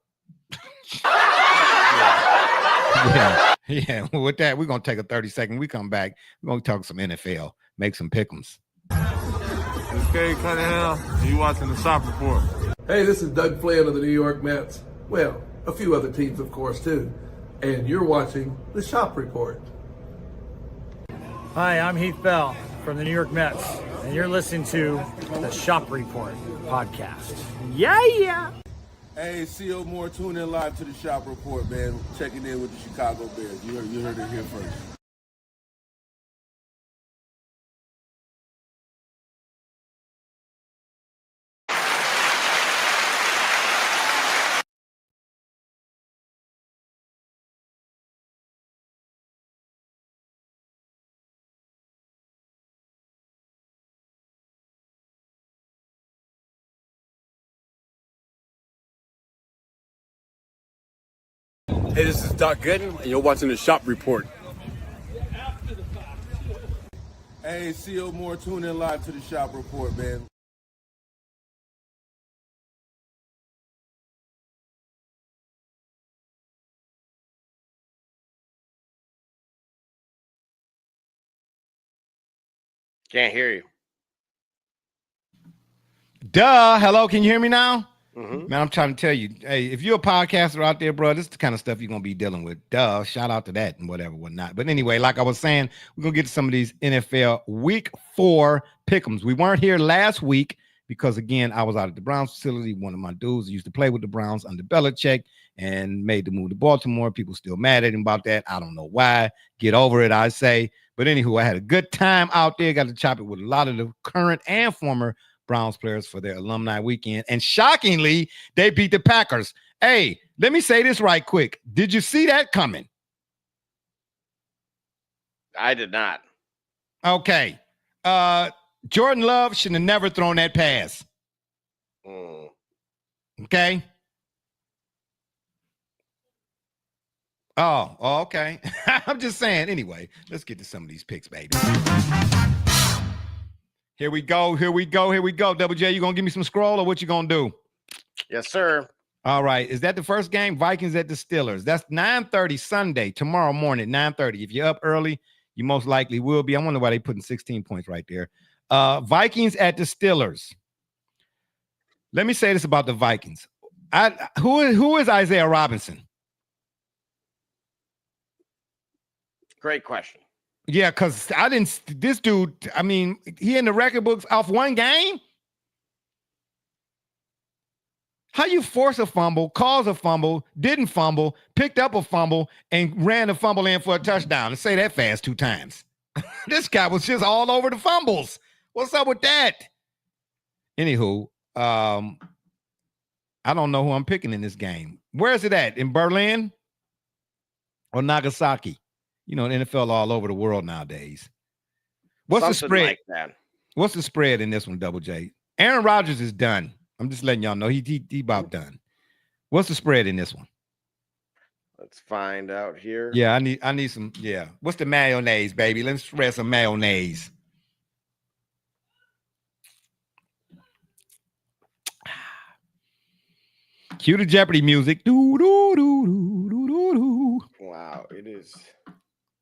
Yeah. With that, we're going to take a 30-second. We come back. We're going to talk some NFL, make some pick'ems. It's Kay Cunningham, and you watching the Shop Report. Hey, this is Doug Flynn of the New York Mets. Well, a few other teams, of course, too. And you're watching the Shop Report. Hi, I'm Heath Bell from the New York Mets, and you're listening to the Shop Report podcast. Yeah. Hey, C.O. Moore, tune in live to the Shop Report, man. Checking in with the Chicago Bears. You heard it here first. Hey, this is Doc Gooden, and you're watching the Shop Report. Hey, C.O. Moore, tune in live to the Shop Report, man. Can't hear you. Duh. Hello, can you hear me now? Mm-hmm. Man, I'm trying to tell you, hey, if you're a podcaster out there, bro, this is the kind of stuff you're going to be dealing with. Duh. Shout out to that and whatnot. But anyway, like I was saying, we're going to get to some of these NFL Week 4 pick'ems. We weren't here last week because, again, I was out at the Browns facility. One of my dudes used to play with the Browns under Belichick and made the move to Baltimore. People still mad at him about that. I don't know why. Get over it, I say. But anywho, I had a good time out there. Got to chop it with a lot of the current and former Browns players for their alumni weekend. And shockingly, they beat the Packers. Hey, Let me say this right quick. Did you see that coming? I did not. Okay. Jordan Love should have never thrown that pass. Okay. Oh, okay. I'm just saying. Anyway, let's get to some of these picks, baby. Here we go. Double J, you gonna give me some scroll or what you gonna do? Yes, sir. All right. Is that the first game? Vikings at the Steelers. That's 9:30 Sunday, tomorrow morning, 9:30. If you're up early, you most likely will be. I wonder why they putting 16 points right there. Vikings at the Steelers. Let me say this about the Vikings. Who is Isaiah Robinson? Great question. Yeah, because this dude, I mean, he in the record books off one game? How you force a fumble, cause a fumble, didn't fumble, picked up a fumble, and ran the fumble in for a touchdown and say that fast 2 times? This guy was just all over the fumbles. What's up with that? Anywho, I don't know who I'm picking in this game. Where is it at? In Berlin or Nagasaki? You know, the NFL all over the world nowadays. What's Something the spread? like that. What's the spread in this one, Double J? Aaron Rodgers is done. I'm just letting y'all know he about done. What's the spread in this one? Let's find out here. Yeah, I need some. Yeah, what's the mayonnaise, baby? Let's spread some mayonnaise. Cue the Jeopardy music. Do do do do do do do. Wow, it is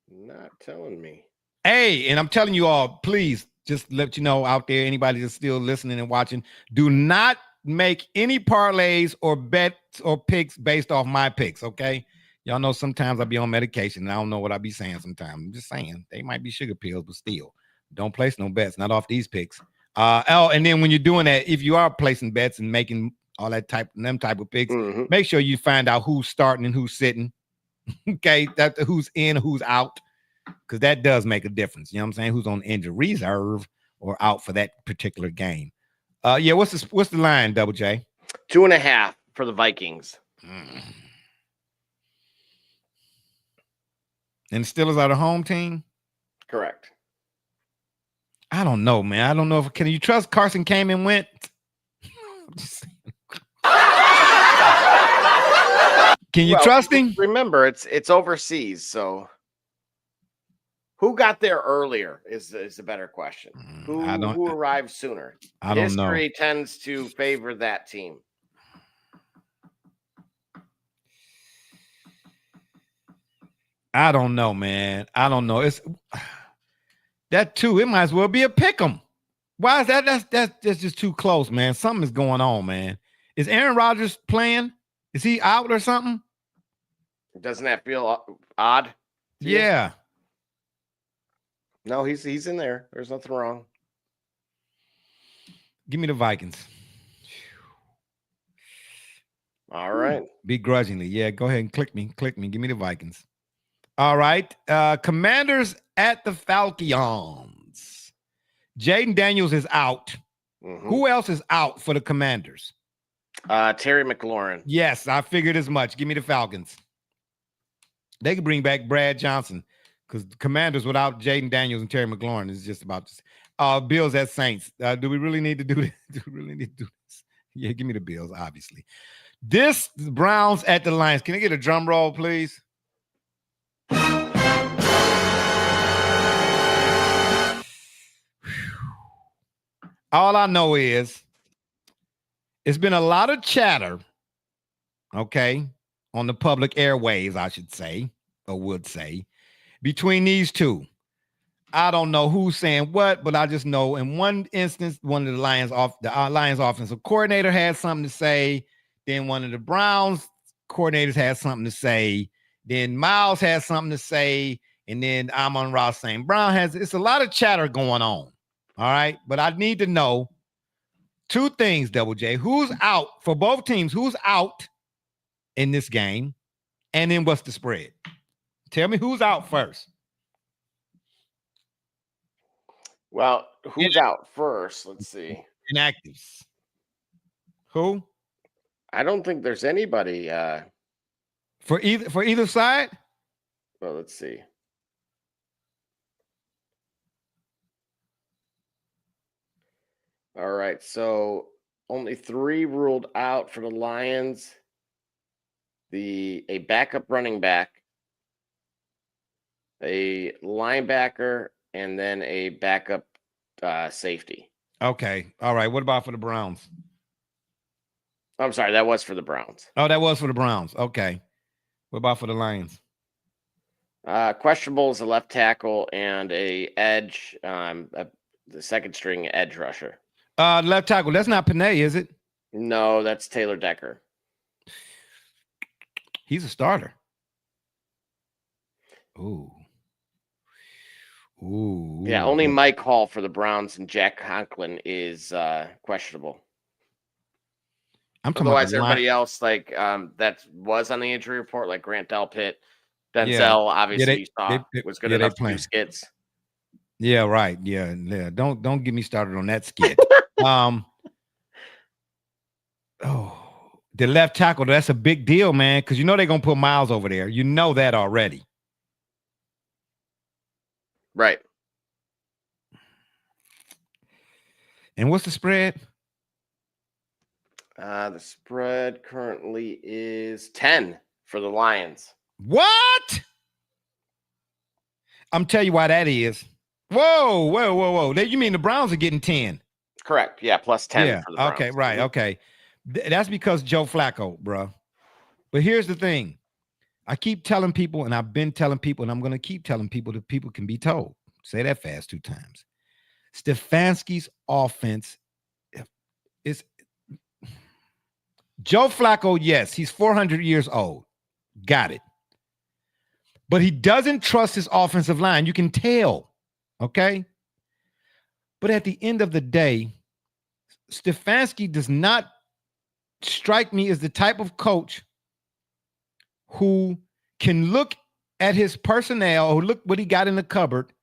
not telling me. Hey, and I'm telling you all, please just let you know out there, anybody that's still listening and watching, do not make any parlays or bets or picks based off my picks, okay? Y'all know sometimes I be on medication and I don't know what I be saying sometimes. I'm just saying they might be sugar pills, but still, don't place no bets, not off these picks. And then when you're doing that, if you are placing bets and making all that type of picks, make sure you find out who's starting and who's sitting. Okay, that who's in, who's out, because that does make a difference. You know what I'm saying? Who's on injured reserve or out for that particular game. Yeah, what's the line, Double J? 2.5 for the Vikings. And the Steelers are the home team? Correct. I don't know, man. I don't know if can you trust Carson came and went? Can you trust him? Remember, it's overseas, so who got there earlier is a better question. Who arrived sooner? I don't know. History tends to favor that team. I don't know, man. I don't know. It's that too. It might as well be a pick 'em. Why is that? That's just too close, man. Something is going on, man. Is Aaron Rodgers playing? Is he out or something? Doesn't that feel odd? Yeah. No, he's in there. There's nothing wrong. Give me the Vikings. All right. Begrudgingly. Yeah, go ahead and click me. Give me the Vikings. All right. Commanders at the Falcons. Jaden Daniels is out. Who else is out for the Commanders? Terry McLaurin. Yes, I figured as much. Give me the Falcons. They could bring back Brad Johnson because the Commanders without Jaden Daniels and Terry McLaurin is just about Bills at Saints. Do we really need to do this? Yeah, give me the Bills, obviously. This Browns at the Lions. Can I get a drum roll, please? All I know is it's been a lot of chatter, okay, on the public airwaves, I should say, or would say, between these two. I don't know who's saying what, but I just know in one instance, one of the Lions offensive coordinator had something to say. Then one of the Browns coordinators had something to say. Then Miles has something to say. And then Amon-Ra St. Brown it's a lot of chatter going on. All right. But I need to know two things, Double J. Who's out for both teams? Who's out in this game? And then what's the spread? Tell me who's out first. Well, who's out first? Let's see. Inactives. Who? I don't think there's anybody For either side? Well, let's see. All right, so only 3 ruled out for the Lions. A backup running back, a linebacker, and then a backup safety. Okay. All right. What about for the Browns? I'm sorry, that was for the Browns. Oh, that was for the Browns. Okay. What about for the Lions? Questionable is a left tackle and a edge, the second string edge rusher. Left tackle. That's not Panay, is it? No, that's Taylor Decker. He's a starter. Ooh. Yeah, only Mike Hall for the Browns and Jack Conklin is questionable. Otherwise, everybody else that was on the injury report, like Grant Delpit, Denzel, obviously you saw was good enough to do skits. Yeah, right. Yeah. Don't get me started on that skit. The left tackle, that's a big deal, man, because they're gonna put Miles over there. You know that already. Right. And what's the spread? The spread currently is 10 for the Lions. What? I'm telling you why that is. Whoa. You mean the Browns are getting 10? Correct. Yeah, plus 10 yeah. for the Browns. Okay, right. Okay. That's because Joe Flacco, bro. But here's the thing. I keep telling people, and I've been telling people, and I'm going to keep telling people that people can be told. Say that fast 2 times. Stefanski's offense is Joe Flacco, yes, he's 400 years old. Got it. But he doesn't trust his offensive line. You can tell, okay? But at the end of the day, Stefanski does not strike me as the type of coach who can look at his personnel or look what he got in the cupboard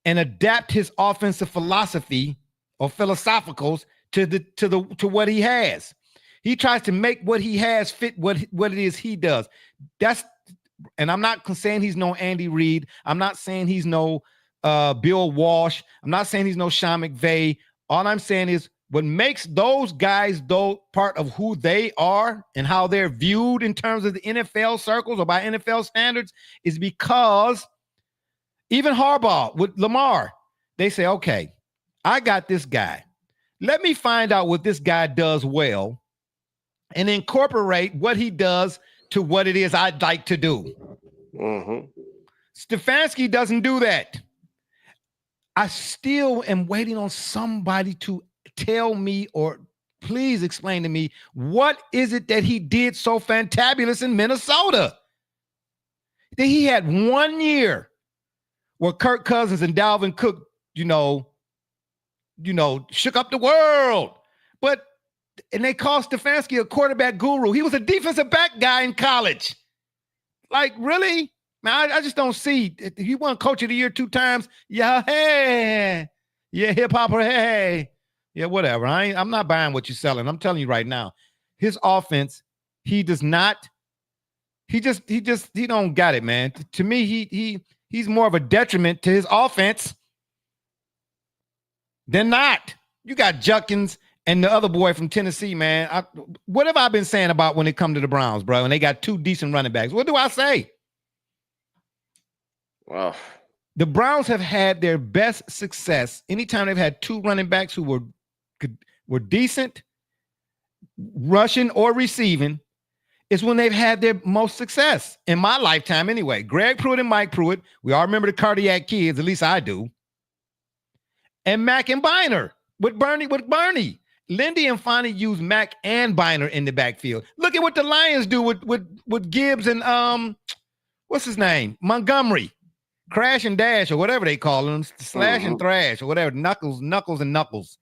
and adapt his offensive philosophy or philosophicals to what he has. He tries to make what he has fit what it is he does. And I'm not saying he's no Andy Reid. I'm not saying he's no Bill Walsh. I'm not saying he's no Sean McVay. All I'm saying is what makes those guys part of who they are and how they're viewed in terms of the NFL circles or by NFL standards is because even Harbaugh with Lamar, they say, okay, I got this guy. Let me find out what this guy does well and incorporate what he does to what it is I'd like to do. Mm-hmm. Stefanski doesn't do that. I still am waiting on somebody to tell me or please explain to me what is it that he did so fantabulous in Minnesota. That he had 1 year where Kirk Cousins and Dalvin Cook, shook up the world. And they called Stefanski a quarterback guru. He was a defensive back guy in college. Like, really? Man, I just don't see. If you won Coach of the Year 2 times, yeah, hey. Yeah, hip-hopper, hey. Yeah, whatever. I'm not buying what you're selling. I'm telling you right now. His offense, he does not. He don't got it, man. To me, he's more of a detriment to his offense than not. You got Junkins and the other boy from Tennessee, man. What have I been saying about when it comes to the Browns, bro? And they got 2 decent running backs. What do I say? Well, the Browns have had their best success anytime they've had 2 running backs who were decent, rushing or receiving, is when they've had their most success in my lifetime anyway. Greg Pruitt and Mike Pruitt. We all remember the cardiac kids, at least I do. And Mack and Biner with Bernie. Lindy and Fonnie use Mack and Biner in the backfield. Look at what the Lions do with Gibbs and what's his name? Montgomery. Crash and dash or whatever they call them. Slash and thrash or whatever. Knuckles and knuckles.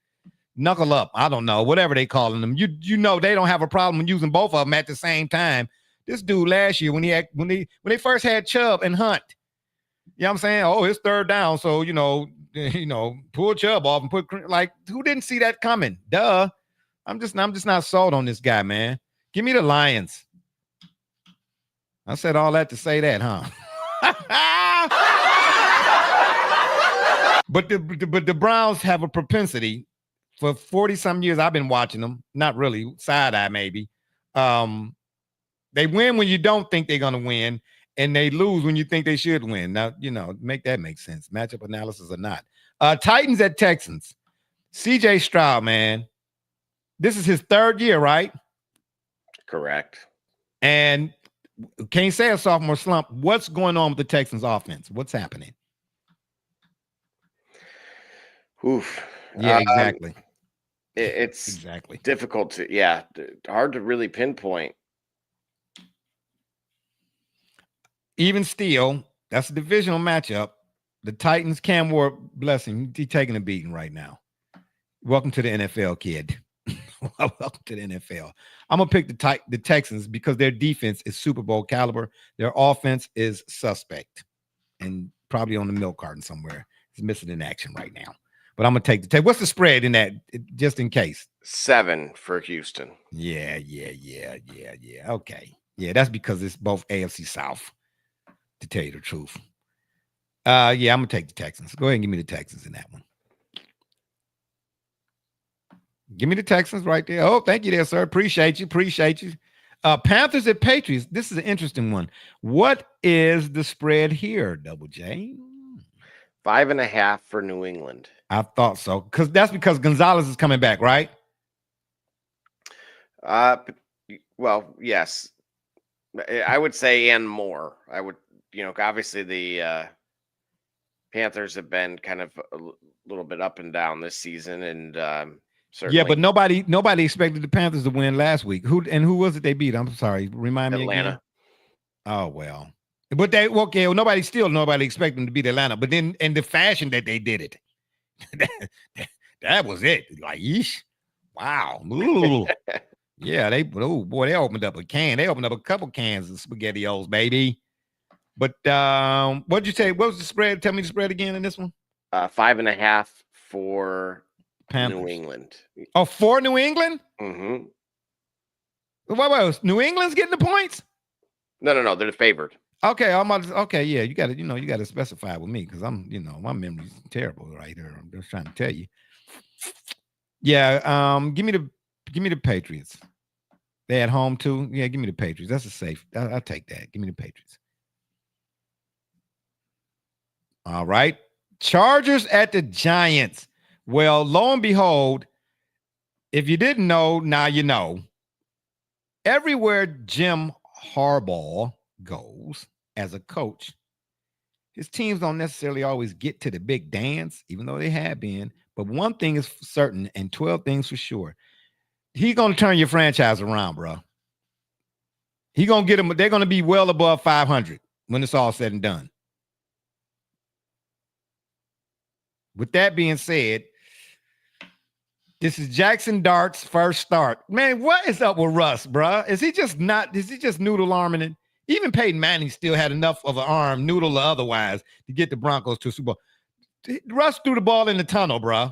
Knuckle up. I don't know. Whatever they calling them. You know they don't have a problem using both of them at the same time. This dude last year when they first had Chubb and Hunt. You know what I'm saying? Oh, it's 3rd down. So, pull Chubb off and put who didn't see that coming? Duh. I'm just not sold on this guy, man. Give me the Lions. I said all that to say that, huh? But the Browns have a propensity for 40-some years. I've been watching them, not really, side-eye maybe. They win when you don't think they're going to win, and they lose when you think they should win. Now, make that make sense. Matchup analysis or not. Titans at Texans. CJ Stroud, man. This is his third year, right? Correct. And can't say a sophomore slump. What's going on with the Texans offense? What's happening? Oof. Yeah, exactly. It's exactly difficult hard to really pinpoint. Even still, that's a divisional matchup. The Titans, Cam Ward, bless him, he's taking a beating right now. Welcome to the NFL, kid. Welcome to the NFL. I'm going to pick the Texans because their defense is Super Bowl caliber. Their offense is suspect and probably on the milk carton somewhere. It's missing in action right now. But I'm going to take the take. What's the spread in that, just in case? 7 for Houston. Yeah. Okay. Yeah, that's because it's both AFC South, to tell you the truth. Yeah, I'm going to take the Texans. Go ahead and give me the Texans in that one. Give me the Texans right there. Oh, thank you there, sir. Appreciate you. Panthers at Patriots. This is an interesting one. What is the spread here, Double J? 5.5 for New England. I thought so. That's because Gonzalez is coming back, right? Well, yes. I would say and more. I would, obviously the Panthers have been kind of a little bit up and down this season, and certainly. Yeah, but nobody expected the Panthers to win last week. Who was it they beat? I'm sorry. Remind me Atlanta. Again. Oh, well. But nobody expected them to beat Atlanta. But then in the fashion that they did it, that was it. Like, yeesh. Wow. Yeah, they opened up a can. They opened up a couple cans of SpaghettiOs, baby. But what'd you say? What was the spread? Tell me the spread again in this one. 5.5 for Panthers. New England. Oh, for New England? Mm-hmm. What? New England's getting the points? No, they're favored. Okay, yeah, you got to specify with me because my memory's terrible right here. I'm just trying to tell you. Yeah, give me the Patriots. They at home too. Yeah, give me the Patriots. That's a safe. I'll take that. Give me the Patriots. All right. Chargers at the Giants. Well, lo and behold, if you didn't know, now you know. Everywhere Jim Harbaugh goes as a coach, his teams don't necessarily always get to the big dance, even though they have been. But one thing is certain, and 12 things for sure. He's going to turn your franchise around, bro. He's going to get them. They're going to be well above 500 when it's all said and done. With that being said, this is Jackson Dart's first start. Man, what is up with Russ, bro? Is he just noodle arming it? Even Peyton Manning still had enough of an arm, noodle or otherwise, to get the Broncos to a Super Bowl. Russ threw the ball in the tunnel, bro.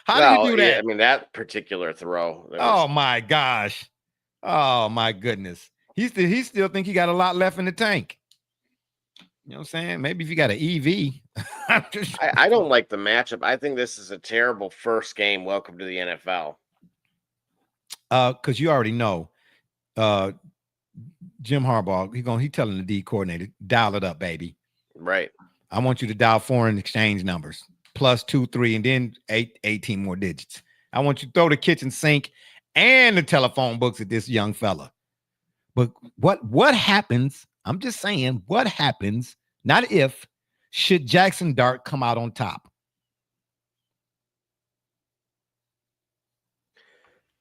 How did he do that? Yeah, I mean, that particular throw. Oh, my gosh. Oh, my goodness. He still think he got a lot left in the tank. You know what I'm saying? Maybe if you got an EV. I don't like the matchup. I think this is a terrible first game. Welcome to the NFL. Because you already know Jim Harbaugh, he telling the D coordinator, dial it up, baby. Right. I want you to dial foreign exchange numbers. +2, 3, and then 18 more digits. I want you to throw the kitchen sink and the telephone books at this young fella. But what happens? I'm just saying, what happens, not if, should Jackson Dart come out on top?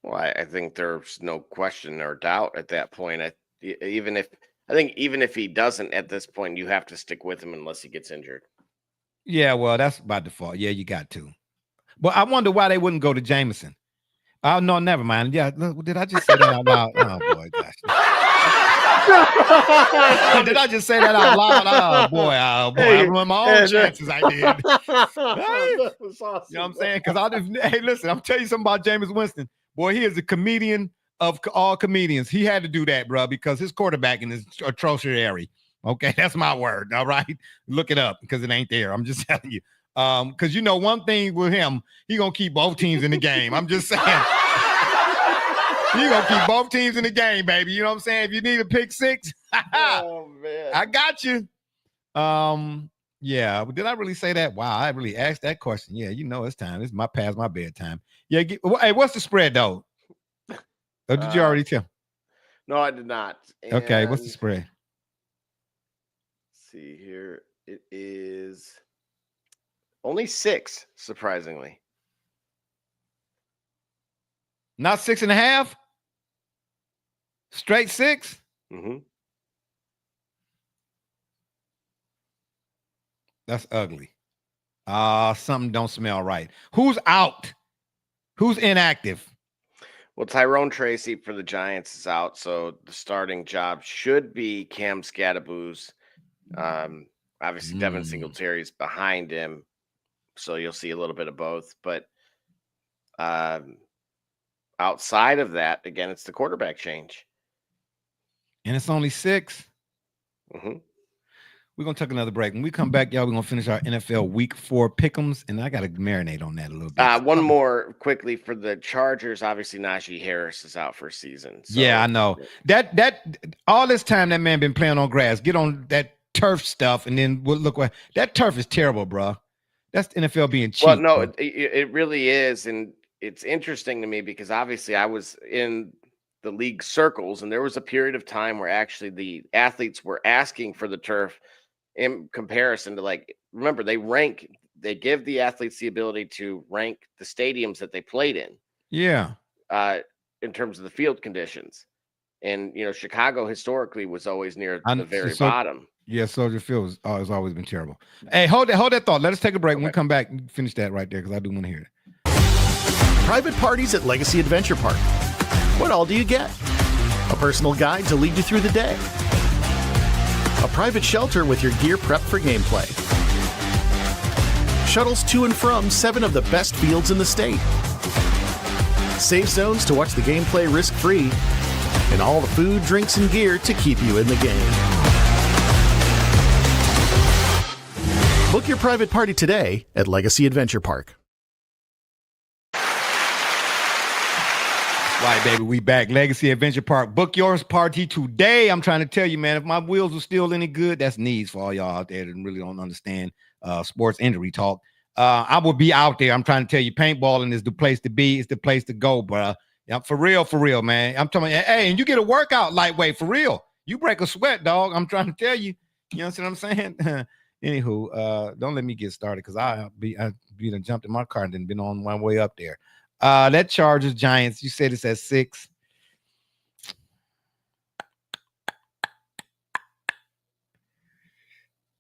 Well, I think there's no question or doubt at that point. Even if he doesn't at this point, you have to stick with him unless he gets injured. Yeah, well, that's by default. Yeah, you got to. But I wonder why they wouldn't go to Jameson. Oh, no, never mind. Yeah, did I just say that out loud? Oh, boy, gosh. Did I just say that out loud? Oh, boy. I ruined my own chances. I did. That was awesome. You know what I'm saying? Because hey, listen, I'm telling you something about Jameis Winston. Boy, he is a comedian of all comedians. He had to do that, bro, because his quarterbacking is atrocious. Okay, that's my word. All right, look it up because it ain't there. I'm just telling you. Because you know one thing with him, he gonna keep both teams in the game. I'm just saying. He gonna keep both teams in the game, baby. You know what I'm saying? If you need a pick six, Oh man, I got you. Yeah. Did I really say that? Wow, I really asked that question. Yeah, you know it's time. It's past my bedtime. Yeah. Hey, what's the spread though? Or did you already tell? No, I did not. Okay, what's the spread? Let's see here. It is only 6, surprisingly. Not 6.5? Straight 6? Mm-hmm. That's ugly. Something don't smell right. Who's out? Who's inactive? Well, Tyrone Tracy for the Giants is out, so the starting job should be Cam Scadaboo's. Obviously, Devin Singletary's behind him, so you'll see a little bit of both. But outside of that, again, it's the quarterback change. And it's only 6. Mm-hmm. We're going to take another break. When we come back, y'all, we're going to finish our NFL Week 4 pick'ems, and I got to marinate on that a little bit. One more quickly for the Chargers. Obviously, Najee Harris is out for a season. So. Yeah, I know. That all this time that man been playing on grass. Get on that turf stuff, and then look what that turf is terrible, bro. That's the NFL being cheap. Well, no, it really is, and it's interesting to me because obviously I was in the league circles, and there was a period of time where actually the athletes were asking for the turf in comparison to, like, remember, they give the athletes the ability to rank the stadiums that they played in. Yeah. In terms of the field conditions. And, you know, Chicago historically was always near the very bottom. Yeah, Soldier Field has always been terrible. Hey, hold that thought. Let us take a break. Okay. When we come back, finish that right there because I do want to hear it. Private parties at Legacy Adventure Park. What all do you get? A personal guide to lead you through the day. A private shelter with your gear prepped for gameplay. Shuttles to and from 7 of the best fields in the state. Safe zones to watch the gameplay risk-free. And all the food, drinks, and gear to keep you in the game. Book your private party today at Legacy Adventure Park. Right, baby, we back. Legacy Adventure Park. Book yours party today. I'm trying to tell you, man, if my wheels are still any good, that's needs for all y'all out there that really don't understand sports injury talk. I will be out there. I'm trying to tell you, paintballing is the place to be. It's the place to go, bro. Yeah, for real, man. I'm telling you, hey, and you get a workout lightweight, for real. You break a sweat, dog. I'm trying to tell you. You know what I'm saying? Anywho, don't let me get started because I done jumped in my car and then been on my way up there. That Chargers Giants, you said it's at 6.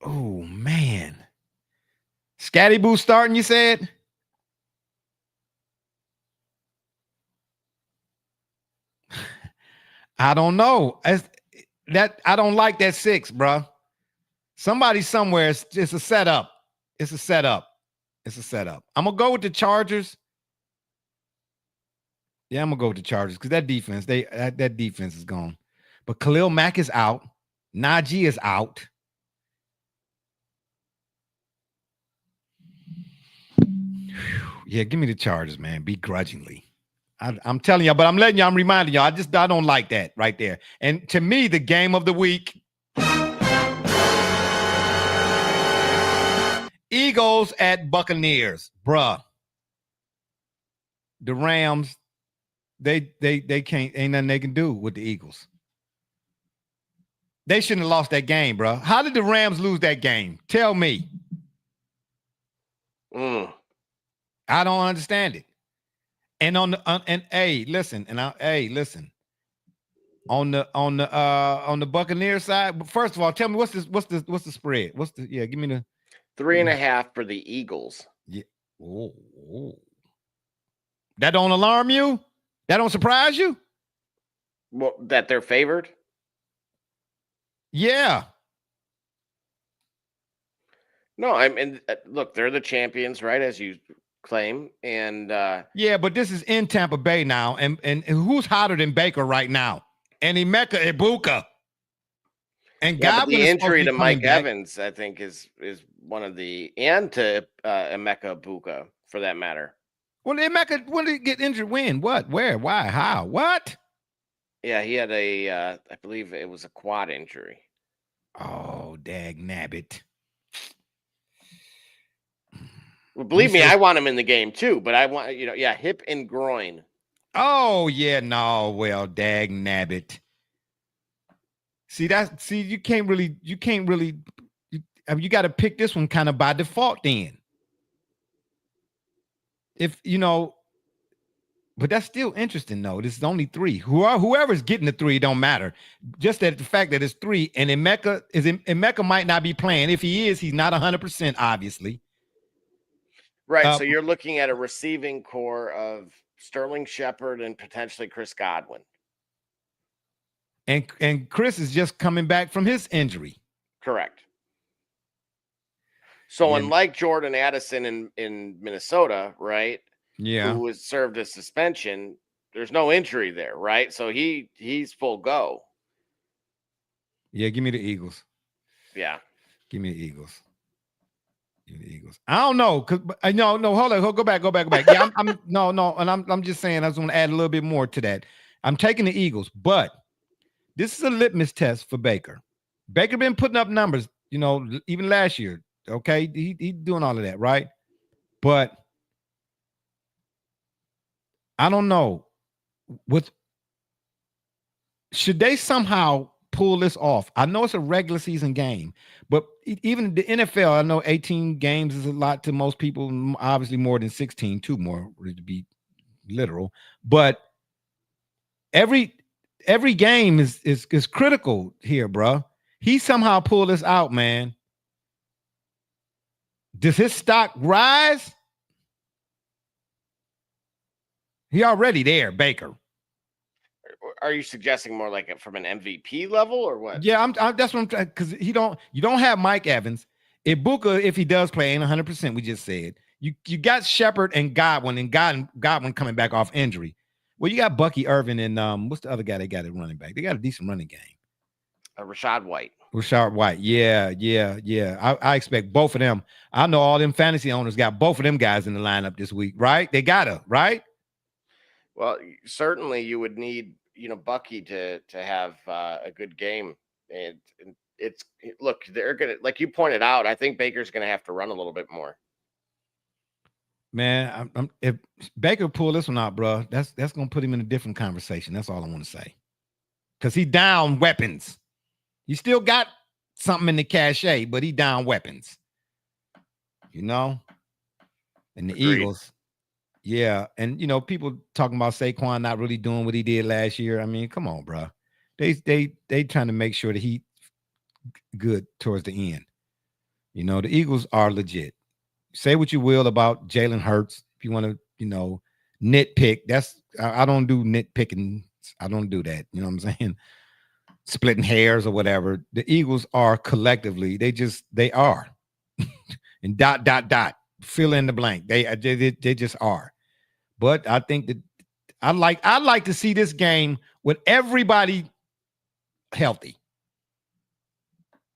Oh man. Scatty Boo starting, you said? I don't know. I don't like that 6, bro. Somebody somewhere, it's a setup. It's a setup. I'm gonna go with the Chargers. Yeah, I'm gonna go with the Chargers because that defense, that defense is gone. But Khalil Mack is out. Najee is out. Yeah, give me the Chargers, man. Begrudgingly. I'm telling y'all, but I'm letting y'all, I'm reminding y'all. I don't like that right there. And to me, the game of the week, Eagles at Buccaneers, bruh. The Rams, they can't, ain't nothing they can do with the Eagles. They shouldn't have lost that game, bro. How did the Rams lose that game? Tell me. I don't understand it. And on the listen. On the Buccaneers side, first of all, tell me what's the spread? Give me the 3.5 for the Eagles. Yeah. Oh. That don't alarm you? That don't surprise you? Well, that they're favored? Yeah. No, I mean, look, they're the champions, right? As you claim. And yeah, but this is in Tampa Bay now. And who's hotter than Baker right now? And Emeka Ibuka. And yeah, but Godwin the is supposed injury to to be Mike coming back. Evans, I think, is one of the, and to Emeka Ibuka for that matter. When did he get injured? When? What? Where? Why? How? What? Yeah, he had I believe it was a quad injury. Oh, dag nabbit. Well, believe me, I want him in the game too, but I want, hip and groin. Oh, yeah, no, well, dag nabbit. See, you can't really, you got to pick this one kind of by default then. If, but that's still interesting, though. This is only 3. Whoever's getting the 3, it don't matter. Just that the fact that it's 3, and Emeka might not be playing. If he is, he's not 100%, obviously. Right. So you're looking at a receiving core of Sterling Shepard and potentially Chris Godwin. And Chris is just coming back from his injury. Correct. So unlike Jordan Addison in Minnesota, right? Yeah. Who was served a suspension, there's no injury there, right? So he's full go. Yeah, give me the Eagles. Yeah. Give me the Eagles. Give me the Eagles. I don't know. No, hold on. Go back. Yeah, I'm just saying I just want to add a little bit more to that. I'm taking the Eagles, but this is a litmus test for Baker. Baker been putting up numbers, even last year. Okay, he's doing all of that, right? But I don't know. Should they somehow pull this off? I know it's a regular season game, but even the NFL, I know 18 games is a lot to most people. Obviously, more than 16, 2 more to be literal. But every game is critical here, bro. He somehow pulled this out, man. Does his stock rise? He already there, Baker. Are you suggesting more like from an MVP level or what? Yeah, that's what I'm trying, because you don't have Mike Evans. Ibuka, if he does play, ain't 100%. We just said you got Shepard and Godwin, Godwin coming back off injury. Well, you got Bucky Irvin and what's the other guy they got at running back? They got a decent running game. Rashad White. Yeah. I expect both of them. I know all them fantasy owners got both of them guys in the lineup this week, right? They gotta, right? Well, certainly you would need, Bucky to have a good game. And it's look, they're gonna, like you pointed out, I think Baker's gonna have to run a little bit more. Man, if Baker pull this one out, bro, that's gonna put him in a different conversation. That's all I want to say. Because he down weapons. He still got something in the cachet, but he down weapons. And the Agreed. Eagles, yeah. And people talking about Saquon not really doing what he did last year. I mean, come on, bro. They trying to make sure that he good towards the end. The Eagles are legit. Say what you will about Jalen Hurts. If you want to, nitpick, I don't do nitpicking. I don't do that. You know what I'm saying? Splitting hairs or whatever. The Eagles are collectively, they are. And ... fill in the blank. They just are. But I think that I'd like to see this game with everybody healthy.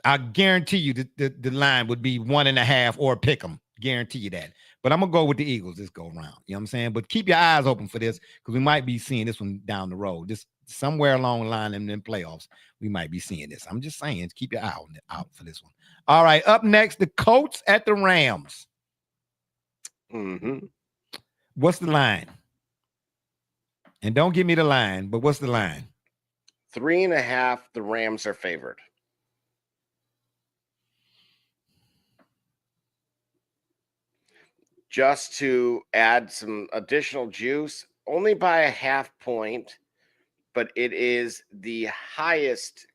I guarantee you the line would be 1.5 or pick 'em. Guarantee you that. But I'm gonna go with the Eagles this go round. You know what I'm saying? But keep your eyes open for this, because we might be seeing this one down the road. This somewhere along the line in the playoffs, we might be seeing this. I'm just saying, keep your eye out for this one. All right, up next, the Colts at the Rams. Mm-hmm. What's the line? And don't give me the line, but what's the line? 3.5. The Rams are favored. Just to add some additional juice, only by 0.5 point, but it is the highest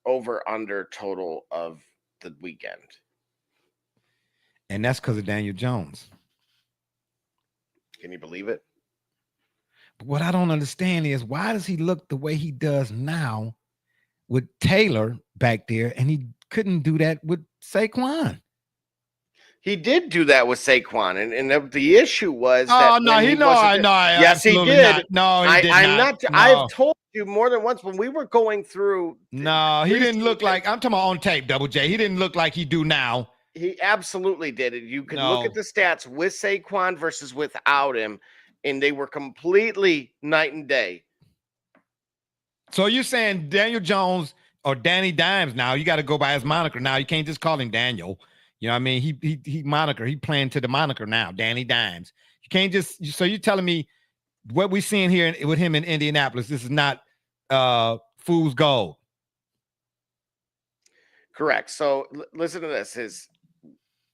over-under total of the weekend. And that's because of Daniel Jones. Can you believe it? But what I don't understand is, why does he look the way he does now with Taylor back there, and he couldn't do that with Saquon? He did do that with Saquon, and the issue was Oh that no, when he no, wasn't no, yes, he absolutely did. not. No, he did I'm not. not. No. I've told you more than once when we were going through. No, he didn't look like. I'm talking about on tape, Double J. He didn't look like he do now. He absolutely did it. You can No. look at the stats with Saquon versus without him, and they were completely night and day. So you're saying Daniel Jones or Danny Dimes now? You got to go by his moniker now. You can't just call him Daniel. You know what I mean? He moniker. He playing to the moniker now, Danny Dimes. You can't just. So you're telling me what we're seeing here with him in Indianapolis? This is not fool's gold. Correct. So listen to this.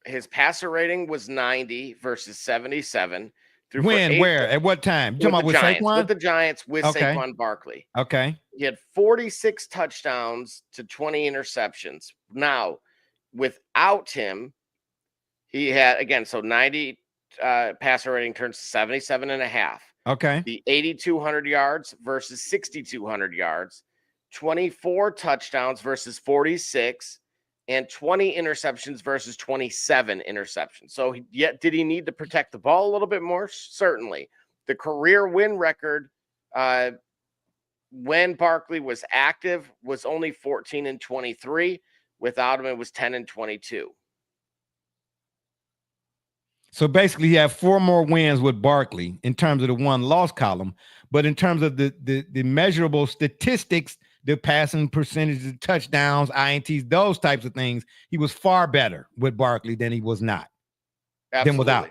His passer rating was 90 versus 77. When, where, at what time? You talking about with Saquon? With the Giants, with okay. Saquon Barkley. Okay. He had 46 touchdowns to 20 interceptions. Now, without him, he had, again, so 90 passer rating turns to 77.5. Okay. The 8,200 yards versus 6,200 yards, 24 touchdowns versus 46, and 20 interceptions versus 27 interceptions. So yet, did he need to protect the ball a little bit more? Certainly. The career win record when Barkley was active was only 14-23. Without him, it was 10-22. So basically, he had 4 more wins with Barkley in terms of the one-loss column, but in terms of the measurable statistics, the passing percentages, touchdowns, INTs, those types of things, he was far better with Barkley than he was not. Absolutely. Than without.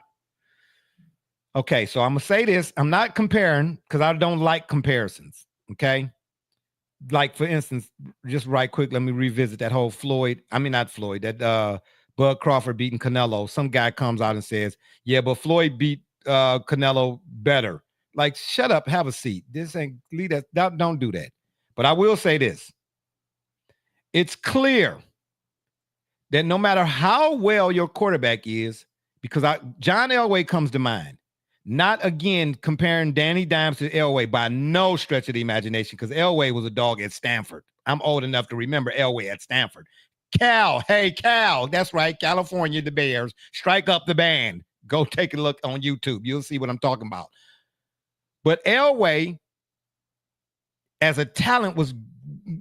Okay, so I'm gonna say this. I'm not comparing because I don't like comparisons. Okay, like for instance, just right quick, let me revisit that whole that Bud Crawford beating Canelo. Some guy comes out and says, yeah, but Floyd beat Canelo better. Like, shut up, have a seat. This ain't lead that. Don't do that. But I will say this. It's clear that no matter how well your quarterback is, because John Elway comes to mind. Not again comparing Danny Dimes to Elway by no stretch of the imagination, because Elway was a dog at Stanford. I'm old enough to remember Elway at Stanford. Cal, that's right, California, the Bears, strike up the band. Go take a look on YouTube. You'll see what I'm talking about. But Elway, as a talent, was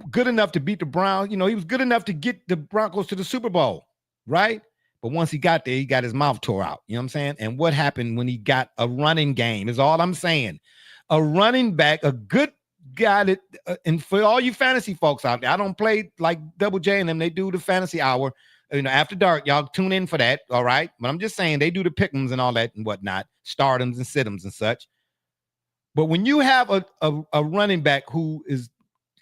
good enough to beat the Browns. You know, he was good enough to get the Broncos to the Super Bowl, right? But once he got there, he got his mouth tore out. You know what I'm saying? And what happened when he got a running game is all I'm saying. A running back, a good guy that, and for all you fantasy folks out there, I don't play like Double J and them. They do the fantasy hour, after dark. Y'all tune in for that, all right? But I'm just saying they do the pick'ems and all that and whatnot, stardoms and situms and such. But when you have a running back who is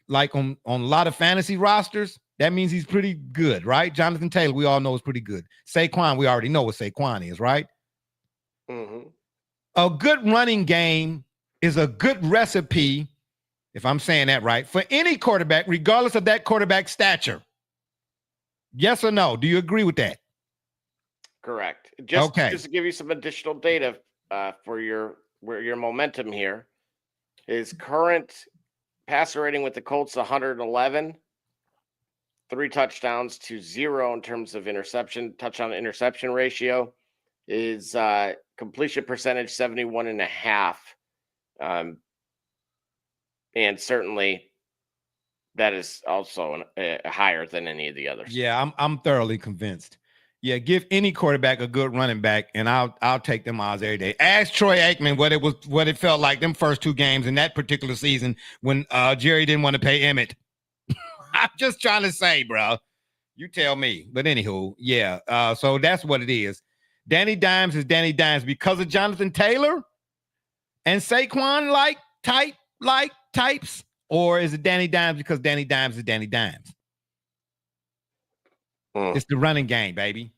like on a lot of fantasy rosters, that means he's pretty good, right? Jonathan Taylor, we all know is pretty good. Saquon, we already know what Saquon is, right? Mm-hmm. A good running game is a good recipe, if I'm saying that right, for any quarterback, regardless of that quarterback's stature. Yes or no? Do you agree with that? Correct. Just to give you some additional data for your momentum here, his current passer rating with the Colts 111, 3 touchdowns to 0 in terms of touchdown to interception ratio. Is completion percentage 71.5, and certainly that is also higher than any of the others. Yeah, I'm thoroughly convinced. Yeah, give any quarterback a good running back, and I'll take them odds every day. Ask Troy Aikman what it felt like them first 2 games in that particular season when Jerry didn't want to pay Emmett. I'm just trying to say, bro. You tell me. But anywho, yeah. So that's what it is. Danny Dimes is Danny Dimes because of Jonathan Taylor and Saquon types, or is it Danny Dimes because Danny Dimes is Danny Dimes? It's the running game, baby.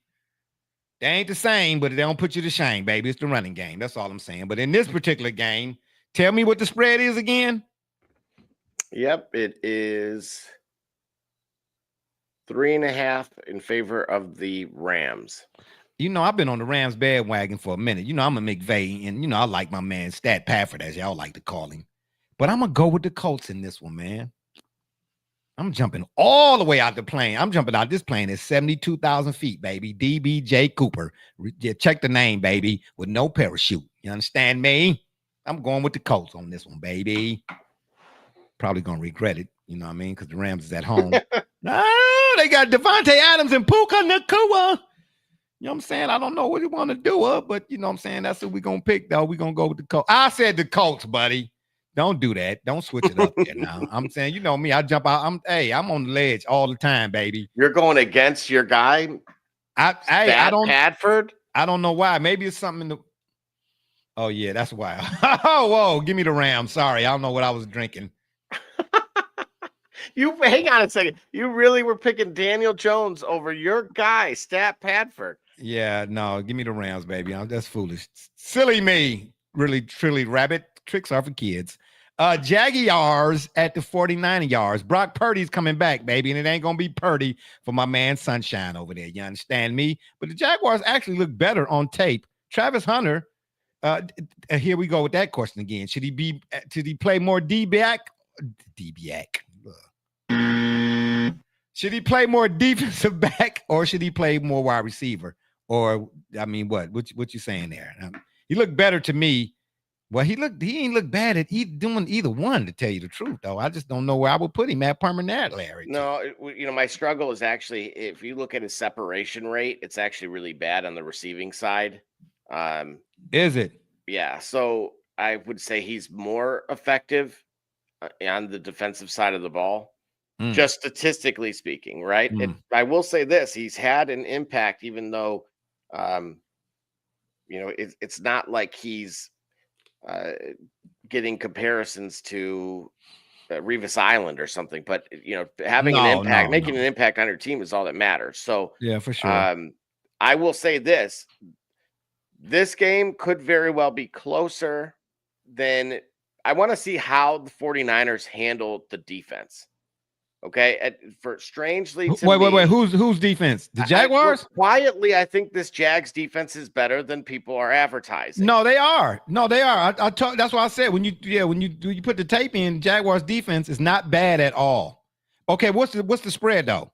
They ain't the same, but they don't put you to shame, baby. It's the running game. That's all I'm saying. But in this particular game, tell me what the spread is again. Yep, it is 3.5 in favor of the Rams. I've been on the Rams bandwagon for a minute. I'm a McVay, and I like my man Stat Pafford, as y'all like to call him. But I'm gonna go with the Colts in this one, man. I'm jumping all the way out the plane. I'm jumping out this plane at 72,000 feet, baby. DBJ Cooper. Check the name, baby, with no parachute. You understand me? I'm going with the Colts on this one, baby. Probably going to regret it. You know what I mean? Because the Rams is at home. No, they got Devontae Adams and Puka Nacua. You know what I'm saying? I don't know what you want to do, but you know what I'm saying? That's what we're going to pick, though. We're going to go with the Colts. I said the Colts, buddy. Don't do that. Don't switch it up there now. I'm saying, you know me, I jump out. I'm on the ledge all the time, baby. You're going against your guy? I don't Padford? I don't know why. Maybe it's something in the. Oh, yeah, that's why. Oh, whoa, give me the Rams. Sorry, I don't know what I was drinking. You hang on a second. You really were picking Daniel Jones over your guy, Stat Padford. Yeah, no, give me the Rams, baby. That's foolish. Silly me. Really, truly, rabbit. Tricks are for kids. Jaguars at the 49 yards. Brock Purdy's coming back, baby, and it ain't going to be Purdy for my man Sunshine over there. You understand me? But the Jaguars actually look better on tape. Travis Hunter, here we go with that question again. Should he play more D-back? D-back. Should he play more defensive back or should he play more wide receiver? Or, I mean, what you saying there? He looked better to me. Well, he ain't look bad at doing either one, to tell you the truth, though. I just don't know where I would put him at permanently. No, my struggle is actually, if you look at his separation rate, it's actually really bad on the receiving side. Is it? Yeah. So I would say he's more effective on the defensive side of the ball, just statistically speaking, right? I will say this: he's had an impact, even though, it's not like he's getting comparisons to Revis Island or something, but having an impact, making an impact on your team is all that matters. So yeah, for sure. I will say this game could very well be closer than I want to see how the 49ers handle the defense. Okay. Strangely, wait. Who's defense? The Jaguars? Quietly, I think this Jags defense is better than people are advertising. No, they are. That's why I said when you put the tape in, Jaguars defense is not bad at all. Okay, what's the spread though?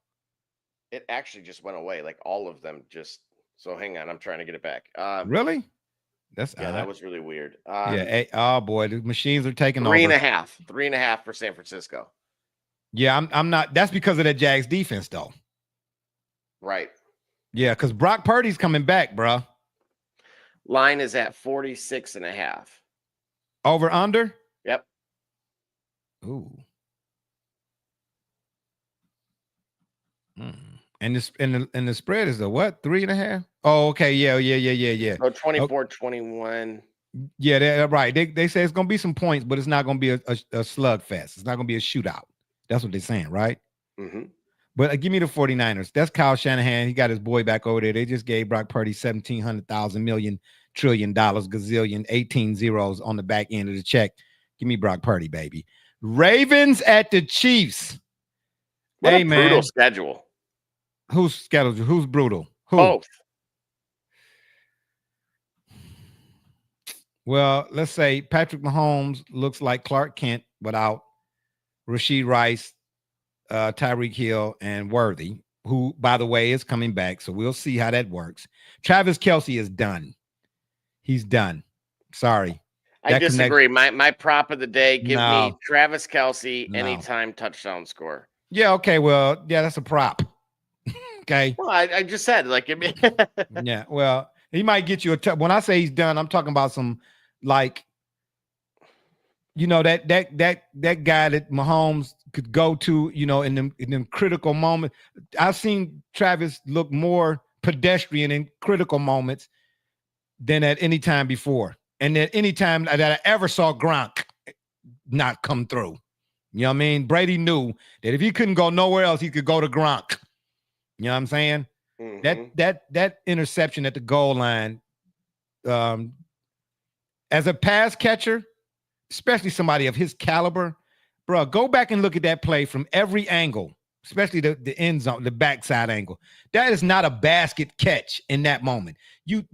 It actually just went away. Like all of them just. So hang on, I'm trying to get it back. Really? That was really weird. Oh boy, the machines are taking over. 3.5 for San Francisco. Yeah, I'm not. That's because of that Jags defense, though. Right. Yeah, because Brock Purdy's coming back, bro. Line is at 46.5. Over under? Yep. Ooh. And the spread is a what? 3.5? Oh, okay. Yeah. So 24-21. Yeah, they're right. They say it's gonna be some points, but it's not gonna be a slugfest. It's not gonna be a shootout. That's what they're saying, right? Mm-hmm. But give me the 49ers. That's Kyle Shanahan. He got his boy back over there. They just gave Brock Purdy $1,700,000 trillion, gazillion, 18 zeros on the back end of the check. Give me Brock Purdy, baby. Ravens at the Chiefs. What a brutal schedule. Who's schedule? Who's brutal? Who? Both. Well, let's say Patrick Mahomes looks like Clark Kent without Rashid Rice, Tyreek Hill, and Worthy, who, by the way, is coming back. So we'll see how that works. Travis Kelce is done. He's done. Sorry. I disagree. My prop of the day, give me Travis Kelce anytime touchdown score. Yeah, okay. Well, yeah, that's a prop. Okay. Well, I just said, like, give me yeah, well, he might get you when I say he's done, I'm talking about some that guy that Mahomes could go to, in them critical moments. I've seen Travis look more pedestrian in critical moments than at any time before. And at any time that I ever saw Gronk not come through. You know what I mean? Brady knew that if he couldn't go nowhere else, he could go to Gronk. You know what I'm saying? Mm-hmm. That interception at the goal line, as a pass catcher, especially somebody of his caliber, bro, go back and look at that play from every angle, especially the end zone, the backside angle. That is not a basket catch in that moment. You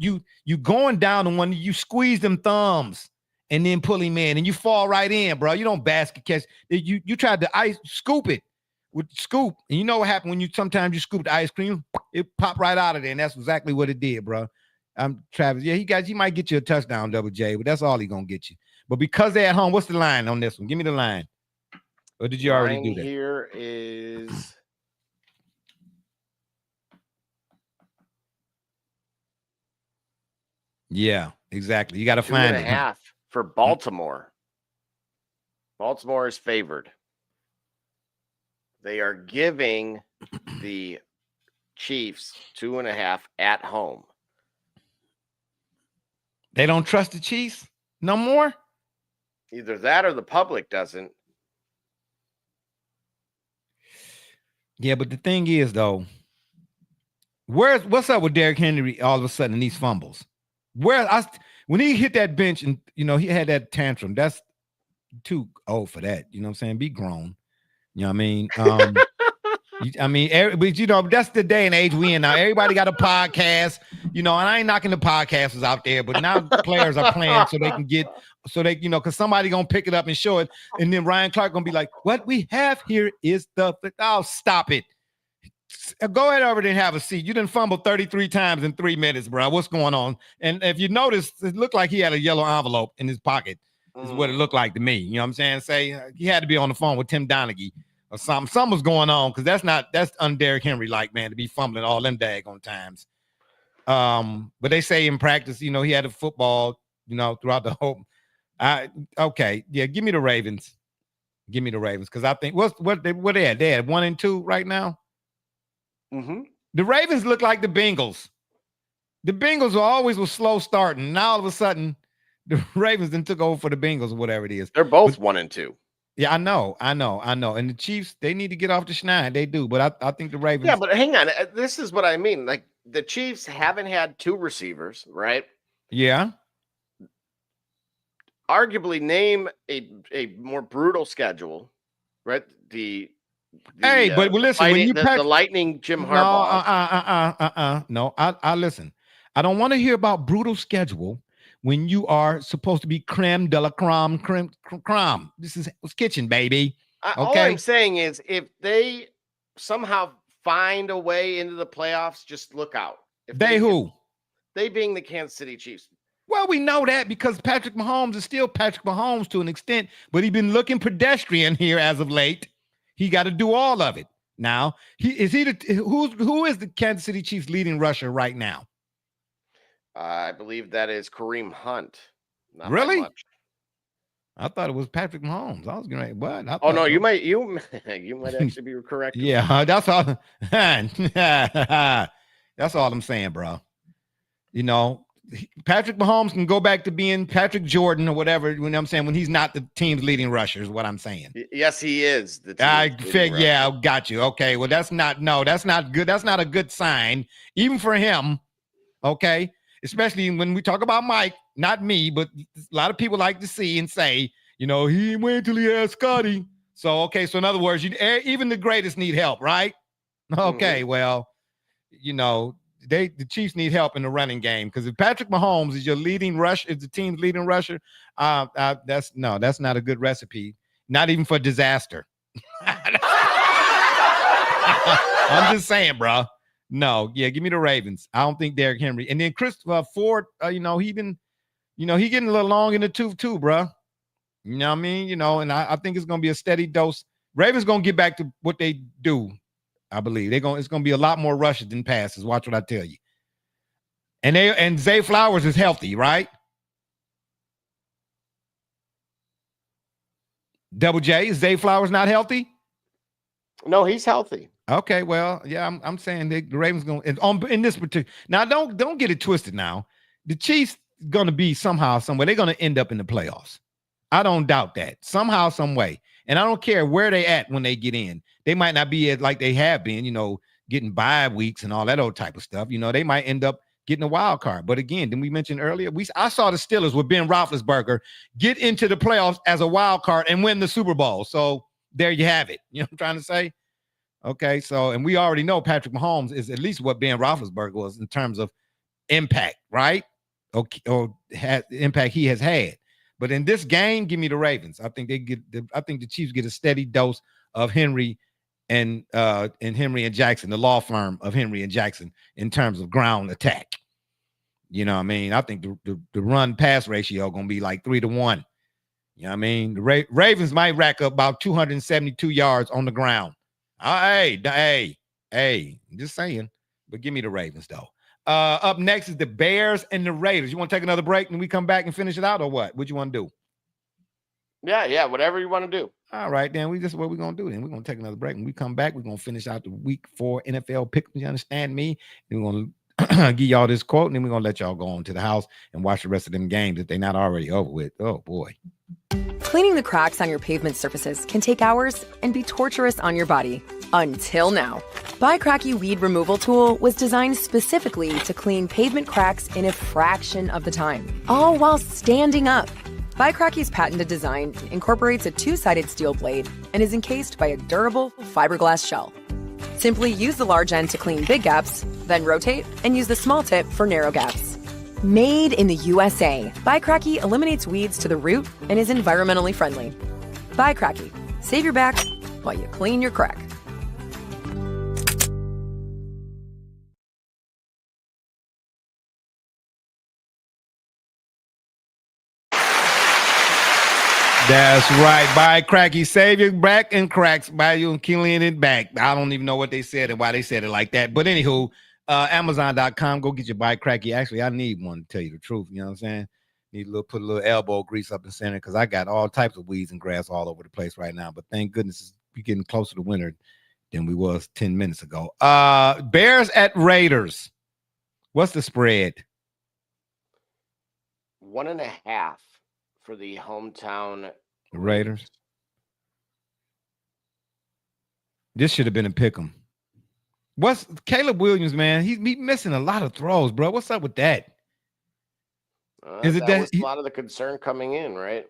going down the one, you squeeze them thumbs and then pull him in, and you fall right in, bro. You don't basket catch. You tried to scoop it. with the scoop. And you know what happened when you sometimes you scoop the ice cream, it popped right out of there, and that's exactly what it did, bro. Travis, yeah, he might get you a touchdown, Double J, but that's all he gonna get you. But because they're at home, what's the line on this one? Give me the line. Or did you already do that? Here is yeah, exactly. You got to find 2.5 for Baltimore. Baltimore is favored. They are giving the Chiefs 2.5 at home. They don't trust the Chiefs no more? Either that or the public doesn't. Yeah, but the thing is, though, what's up with Derrick Henry all of a sudden in these fumbles? When he hit that bench and, he had that tantrum, that's too old for that. You know what I'm saying? Be grown. You know what I mean? But that's the day and age we in now. Everybody got a podcast, and I ain't knocking the podcasters out there, but now players are playing so they can because somebody gonna pick it up and show it, and then Ryan Clark gonna be like, "What we have here is oh, stop it. Go ahead over there and have a seat. You didn't fumble 33 times in 3 minutes, bro. What's going on?" And if you notice, it looked like he had a yellow envelope in his pocket. Is what it looked like to me. You know what I'm saying? Say he had to be on the phone with Tim Donaghy or something. Something was going on because that's un-Derrick Henry like, man, to be fumbling all them daggone times. But they say in practice, he had a football, throughout the whole. Okay, yeah, give me the Ravens. Give me the Ravens because I think what they had? They had 1 and 2 right now. Mm-hmm. The Ravens look like the Bengals. The Bengals was slow starting. Now all of a sudden, the Ravens then took over for the Bengals or whatever it is. They're both 1 and 2. Yeah, I know. And the Chiefs, they need to get off the schneid. They do, but I think the Ravens. Yeah, but hang on. This is what I mean. Like the Chiefs haven't had 2 receivers, right? Yeah. Arguably, name a more brutal schedule, right? But listen, when the Lightning, Jim Harbaugh. No, I listen. I don't want to hear about brutal schedule when you are supposed to be creme de la creme. This is kitchen, baby. Okay? All I'm saying is if they somehow find a way into the playoffs, just look out. They being the Kansas City Chiefs. Well, we know that because Patrick Mahomes is still Patrick Mahomes to an extent, but he's been looking pedestrian here as of late. He got to do all of it. Now, who is the Kansas City Chiefs leading rusher right now? I believe that is Kareem Hunt. Not really? I thought it was Patrick Mahomes. I was going to Oh no, you might actually be correct. Yeah, that's all. That's all I'm saying, bro. Patrick Mahomes can go back to being Patrick Jordan or whatever. When I'm saying when he's not the team's leading rusher is what I'm saying. Yes, he is. Yeah, got you. Okay, well that's not good. That's not a good sign, even for him. Okay, especially when we talk about Mike, not me, but a lot of people like to see and say, he waited till he had Scotty. So so in other words, even the greatest need help, right? Okay, well, the Chiefs need help in the running game because if Patrick Mahomes is your leading rush, is the team's leading rusher, that's not a good recipe. Not even for disaster. I'm just saying, bro. No, yeah, give me the Ravens. I don't think Derrick Henry. And then Chris Ford, he getting a little long in the tooth too, bro. You know what I mean? And I think it's gonna be a steady dose. Ravens gonna get back to what they do. I believe it's gonna be a lot more rushes than passes. Watch what I tell you. And Zay Flowers is healthy, right? Double J, is Zay Flowers not healthy? No, he's healthy. Okay, well, yeah, I'm saying the Ravens gonna in this particular. Now, don't get it twisted. Now, the Chiefs gonna be somehow, somewhere they're gonna end up in the playoffs. I don't doubt that somehow, some way. And I don't care where they at when they get in. They might not be like they have been, getting bye weeks and all that old type of stuff. They might end up getting a wild card. But again, didn't we mention earlier? I saw the Steelers with Ben Roethlisberger get into the playoffs as a wild card and win the Super Bowl. So there you have it. You know what I'm trying to say? Okay, so and we already know Patrick Mahomes is at least what Ben Roethlisberger was in terms of impact, right? Or impact he has had. But in this game, give me the Ravens. I think the Chiefs get a steady dose of Henry and Henry and Jackson, the law firm of Henry and Jackson, in terms of ground attack. You know what I mean? I think the run pass ratio gonna be like 3-1. You know what I mean? The Ravens might rack up about 272 yards on the ground. Hey, just saying. But give me the Ravens though. Up next is the Bears and the Raiders. You want to take another break and we come back and finish it out, or what? What you want to do? Yeah, whatever you want to do. All right, then what we're gonna do. Then we're gonna take another break. When we come back, we're gonna finish out the week 4 NFL picks. You understand me? And we're gonna give y'all this quote, and then we're gonna let y'all go on to the house and watch the rest of them games if they're not already over with. Oh boy. Cleaning the cracks on your pavement surfaces can take hours and be torturous on your body. Until now. Bicracky Weed Removal Tool was designed specifically to clean pavement cracks in a fraction of the time, all while standing up. Bicracky's patented design incorporates a two-sided steel blade and is encased by a durable fiberglass shell. Simply use the large end to clean big gaps, then rotate and use the small tip for narrow gaps. Made in the USA, Bicracky eliminates weeds to the root and is environmentally friendly. Bicracky. Save your back while you clean your crack. That's right. Buy Cracky, save your back and cracks by you and killing it back. I don't even know what they said and why they said it like that. But anywho, Amazon.com, go get your Buy Cracky. Actually, I need one to tell you the truth. You know what I'm saying? Need put a little elbow grease up in center because I got all types of weeds and grass all over the place right now. But thank goodness we're getting closer to winter than we was 10 minutes ago. Bears at Raiders. What's the spread? 1.5 for the hometown Raiders. This should have been a pick 'em. What's Caleb Williams, man? He's missing a lot of throws, bro. What's up with that? Is it that was a lot of the concern coming in, right?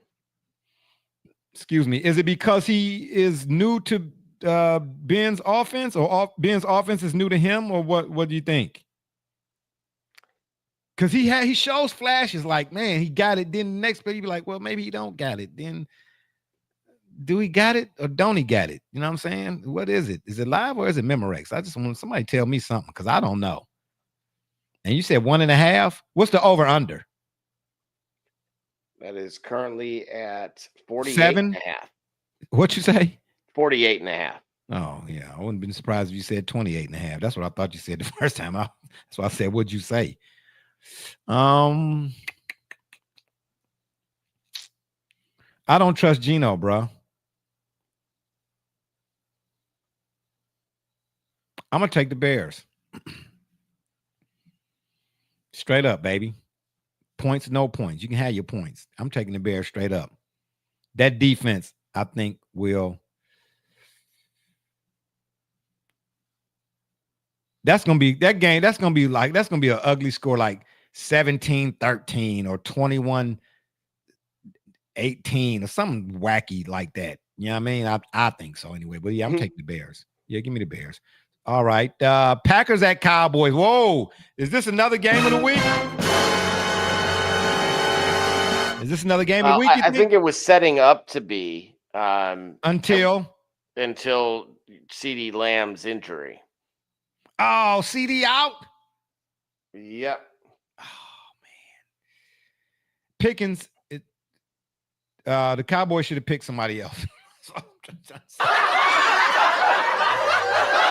Excuse me. Is it because he is new to Ben's offense, or Ben's offense is new to him, or what? What do you think? Because he shows flashes like, man, he got it. Then the next play, he be like, well, maybe he don't got it. Then do he got it or don't he got it? You know what I'm saying? What is it? Is it live or is it Memorex? I just want somebody to tell me something because I don't know. And you said 1.5. What's the over under? That is currently at 48 7? and a half. What you say? 48 and a half. Oh, yeah. I wouldn't have been surprised if you said 28 and a half. That's what I thought you said the first time. That's why I said, what'd you say? I don't trust Geno, bro. I'm going to take the Bears. Straight up, baby. Points, no points. You can have your points. I'm taking the Bears straight up. That defense, I think, will. That's going to be that game. That's going to be an ugly score like 17-13 or 21-18 or something wacky like that. You know what I mean? I think so anyway. But yeah, I'm taking the Bears. Yeah, give me the Bears. All right. Packers at Cowboys. Whoa. Is this another game of the week? Is this another game of the week? I think it was setting up to be until CeeDee Lamb's injury. Oh, CD out? Yep. Oh, man. Pickens, the Cowboys should have picked somebody else.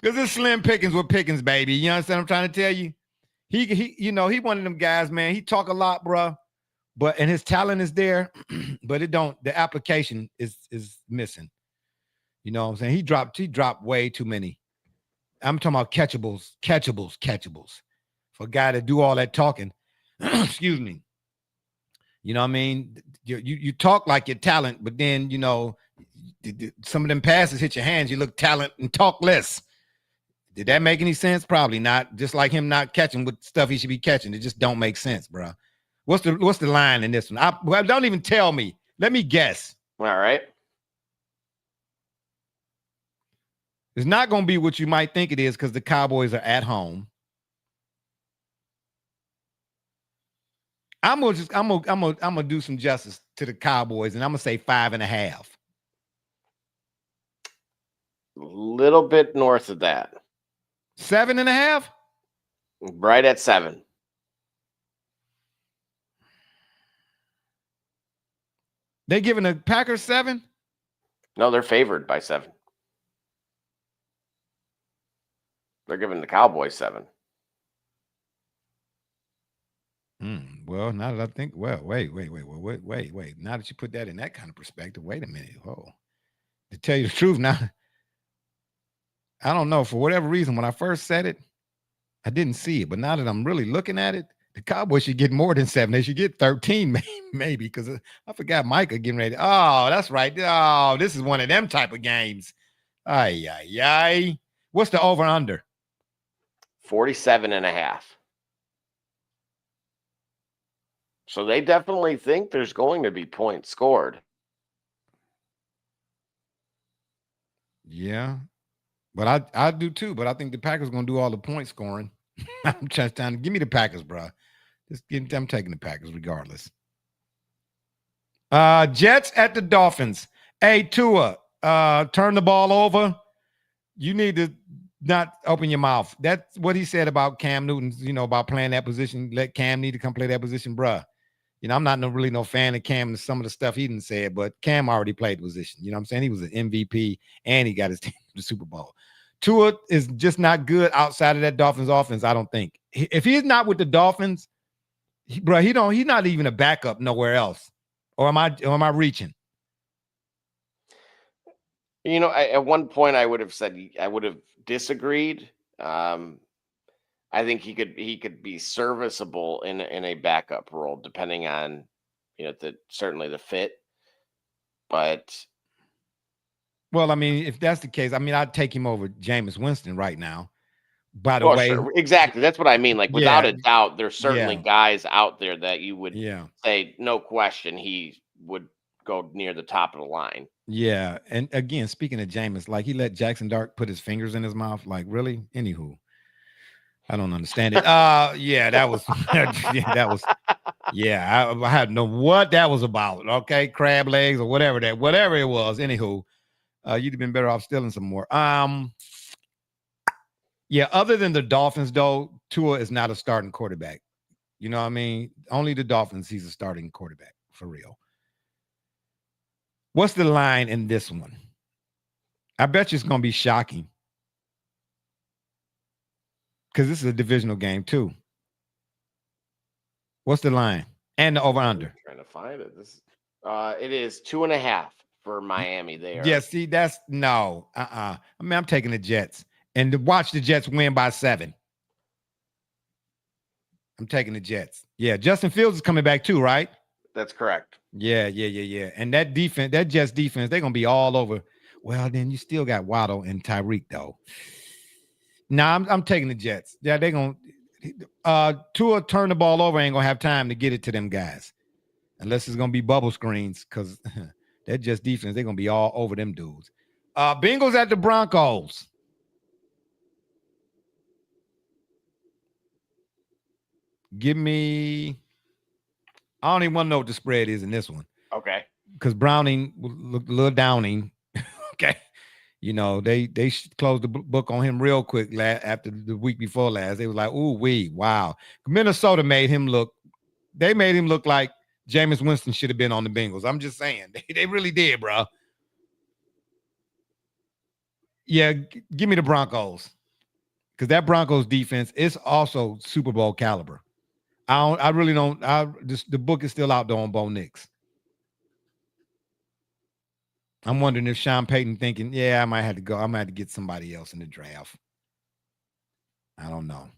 Because it's Slim Pickens with Pickens, baby. You understand what I'm trying to tell you? He one of them guys, man. He talk a lot, bro. And his talent is there, but the application is missing. You know what I'm saying? He dropped way too many. I'm talking about catchables. For a guy to do all that talking, excuse me. You know what I mean? You talk like your talent, but then, some of them passes hit your hands, you look talent and talk less. Did that make any sense? Probably not. Just like him not catching with stuff he should be catching. It just don't make sense, bro. What's the line in this one? Well, don't even tell me. Let me guess. All right. It's not going to be what you might think it is because the Cowboys are at home. I'm gonna do some justice to the Cowboys, and I'm gonna say 5.5. little bit north of that. 7.5? Right at 7. They giving the Packers 7? No, they're favored by 7. They're giving the Cowboys 7. Well, now that I think, well, wait. Now that you put that in that kind of perspective, wait a minute. Oh, to tell you the truth, now I don't know. For whatever reason, when I first said it, I didn't see it. But now that I'm really looking at it, the Cowboys should get more than 7. They should get 13, maybe, because I forgot Micah getting ready. Oh, that's right. Oh, this is one of them type of games. Ay. What's the over under? 47.5. So they definitely think there's going to be points scored. Yeah, but I do too. But I think the Packers are going to do all the point scoring. I'm just trying to give me the Packers, bro. I'm taking the Packers regardless. Jets at the Dolphins. Hey, Tua, turn the ball over. You need to not open your mouth. That's what he said about Cam Newton, about playing that position. Let Cam need to come play that position, bruh. I'm not really no fan of Cam and some of the stuff he didn't say, but Cam already played the position. You know what I'm saying? He was an MVP, and he got his team to the Super Bowl. Tua is just not good outside of that Dolphins offense, I don't think. If he's not with the Dolphins, he's not even a backup nowhere else. Or am I reaching? At one point I would have disagreed. I think he could be serviceable in a backup role, depending on certainly the fit. But well, I mean, if that's the case, I mean, I'd take him over Jameis Winston right now. By the way, sure. Exactly, that's what I mean. Like, without a doubt, there's certainly guys out there that you would say, no question, he would go near the top of the line. Yeah, and again, speaking of Jameis, like he let Jackson Dart put his fingers in his mouth. Like, really? Anywho. I don't understand it. I had no what that was about. Okay, crab legs or whatever it was. Anywho, you'd have been better off stealing some more. Other than the Dolphins, though, Tua is not a starting quarterback. You know what I mean? Only the Dolphins, he's a starting quarterback for real. What's the line in this one? I bet you it's gonna be shocking. Because this is a divisional game too. What's the line? And the over-under? Trying to find it. It is 2.5 for Miami there. Yeah, see, that's no. I mean, I'm taking the Jets. And to watch the Jets win by 7. I'm taking the Jets. Yeah, Justin Fields is coming back too, right? That's correct. Yeah. And that defense, that Jets defense, they're going to be all over. Well, then you still got Waddle and Tyreek, though. Nah, I'm taking the Jets. Yeah, they're going to Tua turn the ball over, ain't going to have time to get it to them guys. Unless it's going to be bubble screens, because that Jets defense, they're going to be all over them dudes. Bengals at the Broncos. Give me, I don't even want to know what the spread is in this one. Okay. Because Browning looked a little downing. Okay. They closed the book on him real quick after the week before last. They was like, wow. Minnesota made him look like Jameis Winston should have been on the Bengals. I'm just saying. They really did, bro. Yeah, give me the Broncos. Because that Broncos defense is also Super Bowl caliber. The book is still out there on Bo Nix. I'm wondering if Sean Payton thinking, I might have to go. I might have to get somebody else in the draft. I don't know.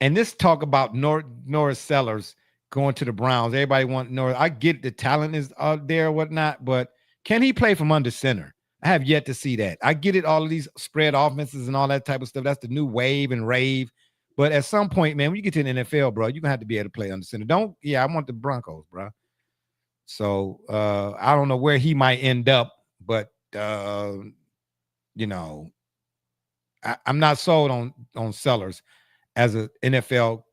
And this talk about Norris Sellers going to the Browns. Everybody want Norris. I get the talent is out there or whatnot, but can he play from under center? I have yet to see that. I get it, all of these spread offenses and all that type of stuff. That's the new wave and rave. But at some point, man, when you get to the NFL, bro, you're going to have to be able to play under center. I want the Broncos, bro. So I don't know where he might end up, but I'm not sold on Sellers as a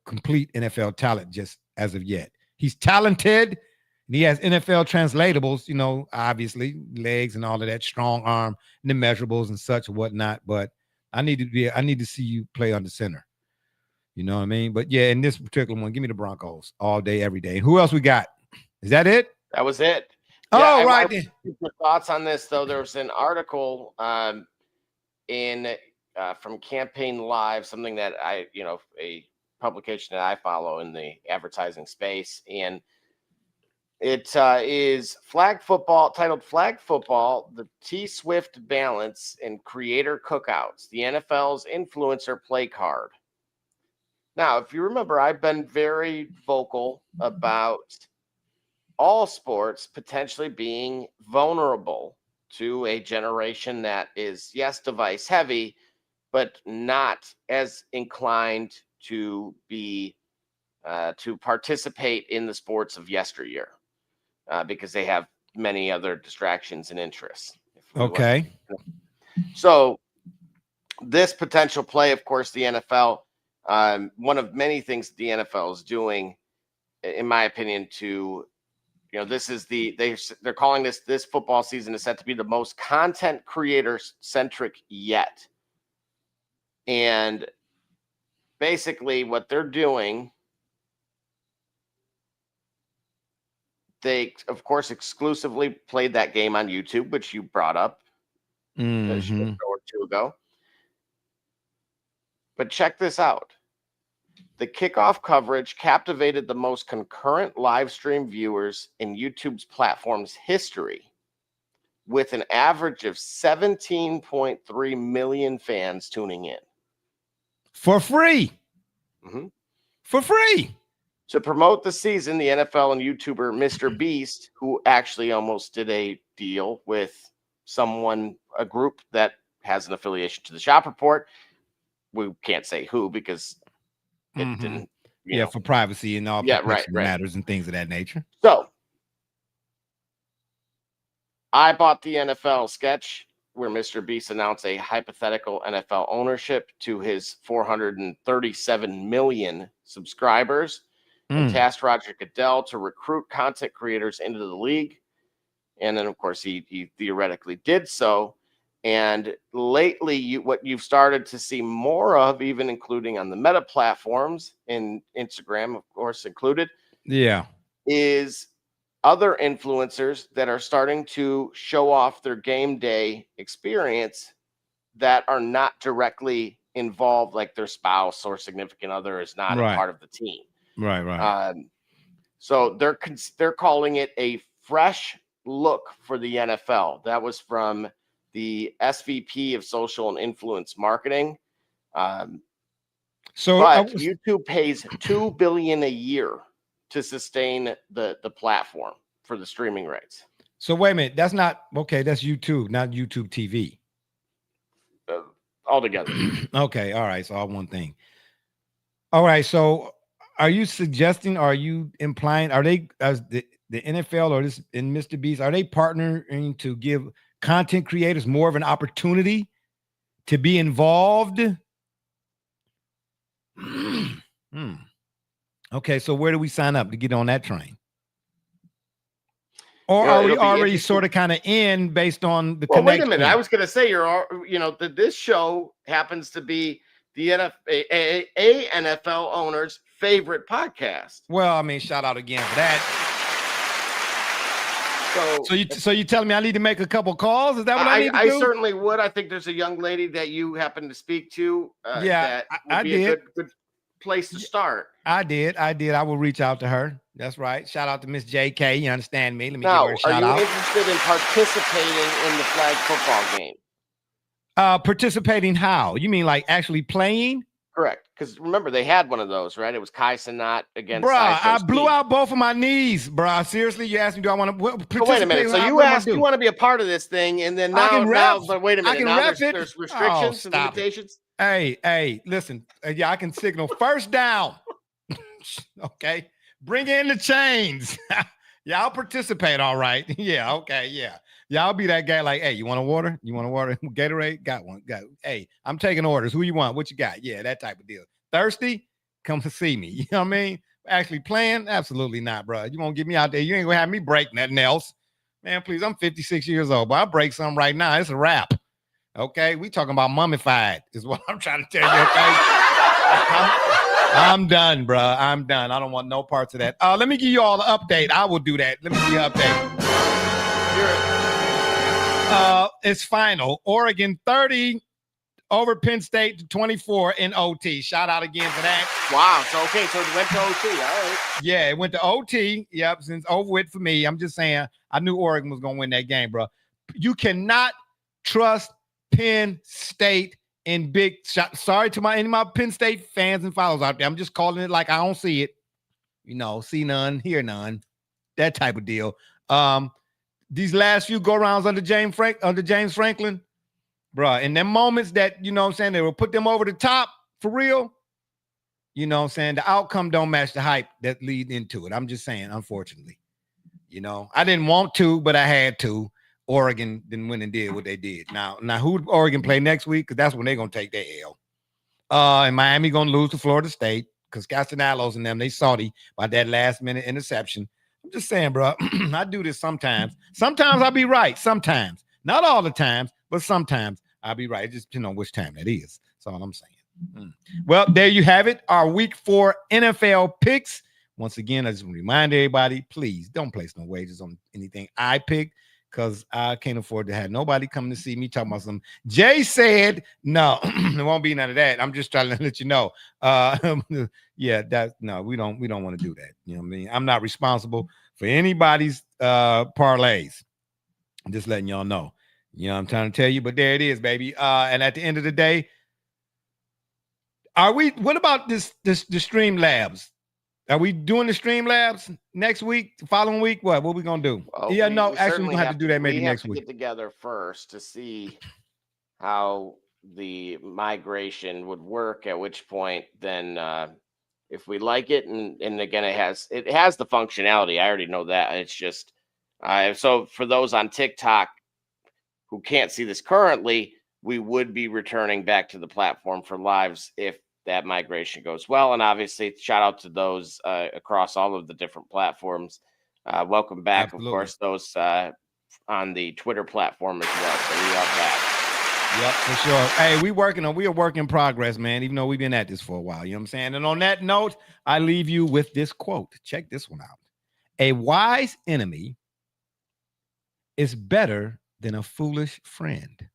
complete NFL talent just as of yet. He's talented. And he has NFL translatables, you know, obviously legs and all of that, strong arm, and the measurables and such and whatnot. But I need to see you play under center. You know what I mean? But yeah, in this particular one, give me the Broncos all day, every day. Who else we got? Is that it? That was it. Oh, Yeah, right. Your thoughts on this, though? There was an article from Campaign Live, something that a publication that I follow in the advertising space, and it is flag football, titled "Flag Football: The T Swift Balance and Creator Cookouts: The NFL's Influencer Play Card." Now, if you remember, I've been very vocal about all sports potentially being vulnerable to a generation that is, yes, device heavy, but not as inclined to be to participate in the sports of yesteryear because they have many other distractions and interests. Okay. So this potential play, of course, the NFL, one of many things the NFL is doing, in my opinion, to this is they're calling this football season is set to be the most content creator centric yet. And basically what they're doing, they of course exclusively played that game on YouTube, which you brought up a show or two ago. But check this out. The kickoff coverage captivated the most concurrent live stream viewers in YouTube's platform's history, with an average of 17.3 million fans tuning in. For free. Mm-hmm. For free. To promote the season, the NFL and YouTuber Mr. Beast, who actually almost did a deal with a group that has an affiliation to the Shop Report. We can't say who because it didn't. For privacy and all matters and things of that nature. So I bought the NFL sketch where Mr. Beast announced a hypothetical NFL ownership to his 437 million subscribers and tasked Roger Goodell to recruit content creators into the league. And then, of course, he theoretically did so. And lately, what you've started to see more of, even including on the Meta platforms, and Instagram, of course, included, is other influencers that are starting to show off their game day experience that are not directly involved, like their spouse or significant other is not a part of the team. Right. So they're calling it a fresh look for the NFL. That was from the SVP of Social and Influence Marketing. But YouTube pays $2 billion a year to sustain the platform for the streaming rights. So wait a minute, that's not okay. That's YouTube, not YouTube TV. Altogether. Okay, all right. So all one thing. All right. So are you suggesting? Are you implying? Are they as the NFL or this in Mr. Beast? Are they partnering to give content creators more of an opportunity to be involved? Okay, so where do we sign up to get on that train? Or are we already sort of kind of in based on the connection? Wait a minute. I was going to say this show happens to be the NFL owner's favorite podcast. Well, I mean, shout out again for that. So you telling me I need to make a couple calls? Is that what I need to do? I certainly would. I think there's a young lady that you happen to speak to. That would be a good place to start. I did. I will reach out to her. That's right. Shout out to Miss JK. You understand me? Let me give her a shout out. Are you interested in participating in the flag football game? Participating how? You mean like actually playing? Correct. Because remember, they had one of those, right? It was Kai Cenat against. Bruh, I blew out both of my knees, bruh. Seriously, you asked me, do I want to participate? Wait a minute. So you want to be a part of this thing, and then but wait a minute. Now there's restrictions and limitations. Hey, listen. Yeah, I can signal first down. Okay. Bring in the chains. Yeah, I'll participate. All right. Yeah. Okay. Yeah. Yeah. I'll be that guy. Like, hey, you want a water? You want a water? Gatorade? Got one. Got. Hey, I'm taking orders. Who you want? What you got? Yeah, that type of deal. Thirsty? Come to see me. You know what I mean? Actually playing? Absolutely not, bro. You won't get me out there. You ain't gonna have me break nothing else. Man, please, I'm 56 years old, but I'll break something right now. It's a wrap. Okay? We talking about mummified is what I'm trying to tell you, okay? I'm done, bro. I'm done. I don't want no parts of that. Let me give you all the update. I will do that. Let me give you an update. It's final. Oregon 30 over Penn State to 24 in OT. Shout out again for that. Wow. So it went to OT. All right. Yeah, it went to OT. Yep, since over with for me. I'm just saying, I knew Oregon was going to win that game, bro. You cannot trust Penn State in big shot. Sorry to any of my Penn State fans and followers out there. I'm just calling it like I don't see it. You know, see none, hear none. That type of deal. These last few go-rounds under James Franklin, bro, in them moments that, you know what I'm saying, they will put them over the top for real, you know what I'm saying, the outcome don't match the hype that lead into it. I'm just saying, unfortunately. You know, I didn't want to, but I had to. Oregon didn't win and did what they did. Now who Oregon play next week? Because that's when they're going to take their L. And Miami going to lose to Florida State because Castellanos and them, they salty by that last-minute interception. I'm just saying, bro, I do this sometimes. Sometimes I'll be right. Sometimes. Not all the times, but sometimes I'll be right. It just depends on which time that is. That's all I'm saying. Well, there you have it. Our Week 4 NFL picks. Once again, I just remind everybody, please don't place no wagers on anything I picked because I can't afford to have nobody come to see me talking about something. Jay said, no, there won't be none of that. I'm just trying to let you know. Yeah, we don't want to do that. You know what I mean? I'm not responsible for anybody's parlays. I'm just letting y'all know. You know what I'm trying to tell you, but there it is, baby. And at the end of the day, what about the Streamlabs? Are we doing the Streamlabs next week, following week? What are we going to do? Well, we're going to have to do that maybe next week. We have to get together first to see how the migration would work, at which point then if we like it, and again, it has the functionality. I already know that. It's just so for those on TikTok who can't see this currently, we would be returning back to the platform for lives if that migration goes well. And obviously, shout out to those across all of the different platforms. Welcome back, Absolutely. Of course, those on the Twitter platform as well. So we are back. Yep, for sure. Hey, we are work in progress, man, even though we've been at this for a while. You know what I'm saying? And on that note, I leave you with this quote. Check this one out. A wise enemy is better than a foolish friend.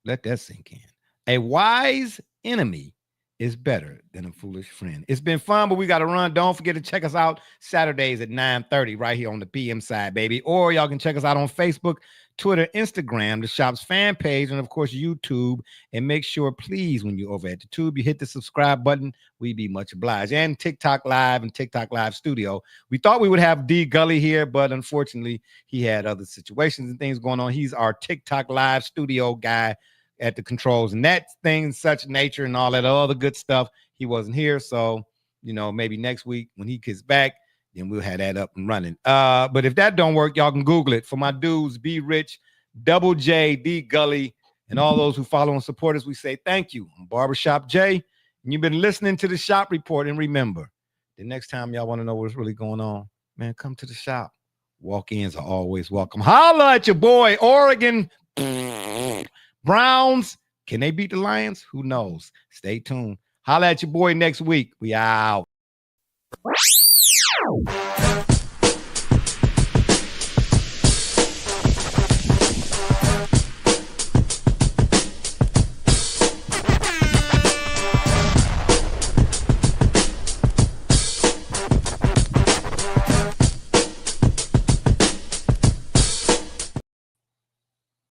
Let that sink in. A wise enemy is better than a foolish friend. It's been fun, but we got to run. Don't forget to check us out Saturdays at 9:30 right here on the PM side, baby. Or y'all can check us out on Facebook, Twitter, Instagram, the shop's fan page, and of course, YouTube. And make sure, please, when you're over at the tube, you hit the subscribe button. We'd be much obliged. And TikTok Live and TikTok Live Studio. We thought we would have D Gully here, but unfortunately, he had other situations and things going on. He's our TikTok Live Studio guy at the controls and that thing, such nature and all that other good stuff. He wasn't here. So, you know, maybe next week when he gets back, then we'll have that up and running. But if that don't work, y'all can Google it. For my dudes, Be Rich, Double J, D Gully, and all those who follow and support us, we say thank you. I'm Barbershop Jay, and you've been listening to the Shop Report. And remember, the next time y'all want to know what's really going on, man, come to the shop. Walk-ins are always welcome. Holla at your boy, Oregon Browns. Can they beat the Lions? Who knows? Stay tuned. Holla at your boy next week. We out.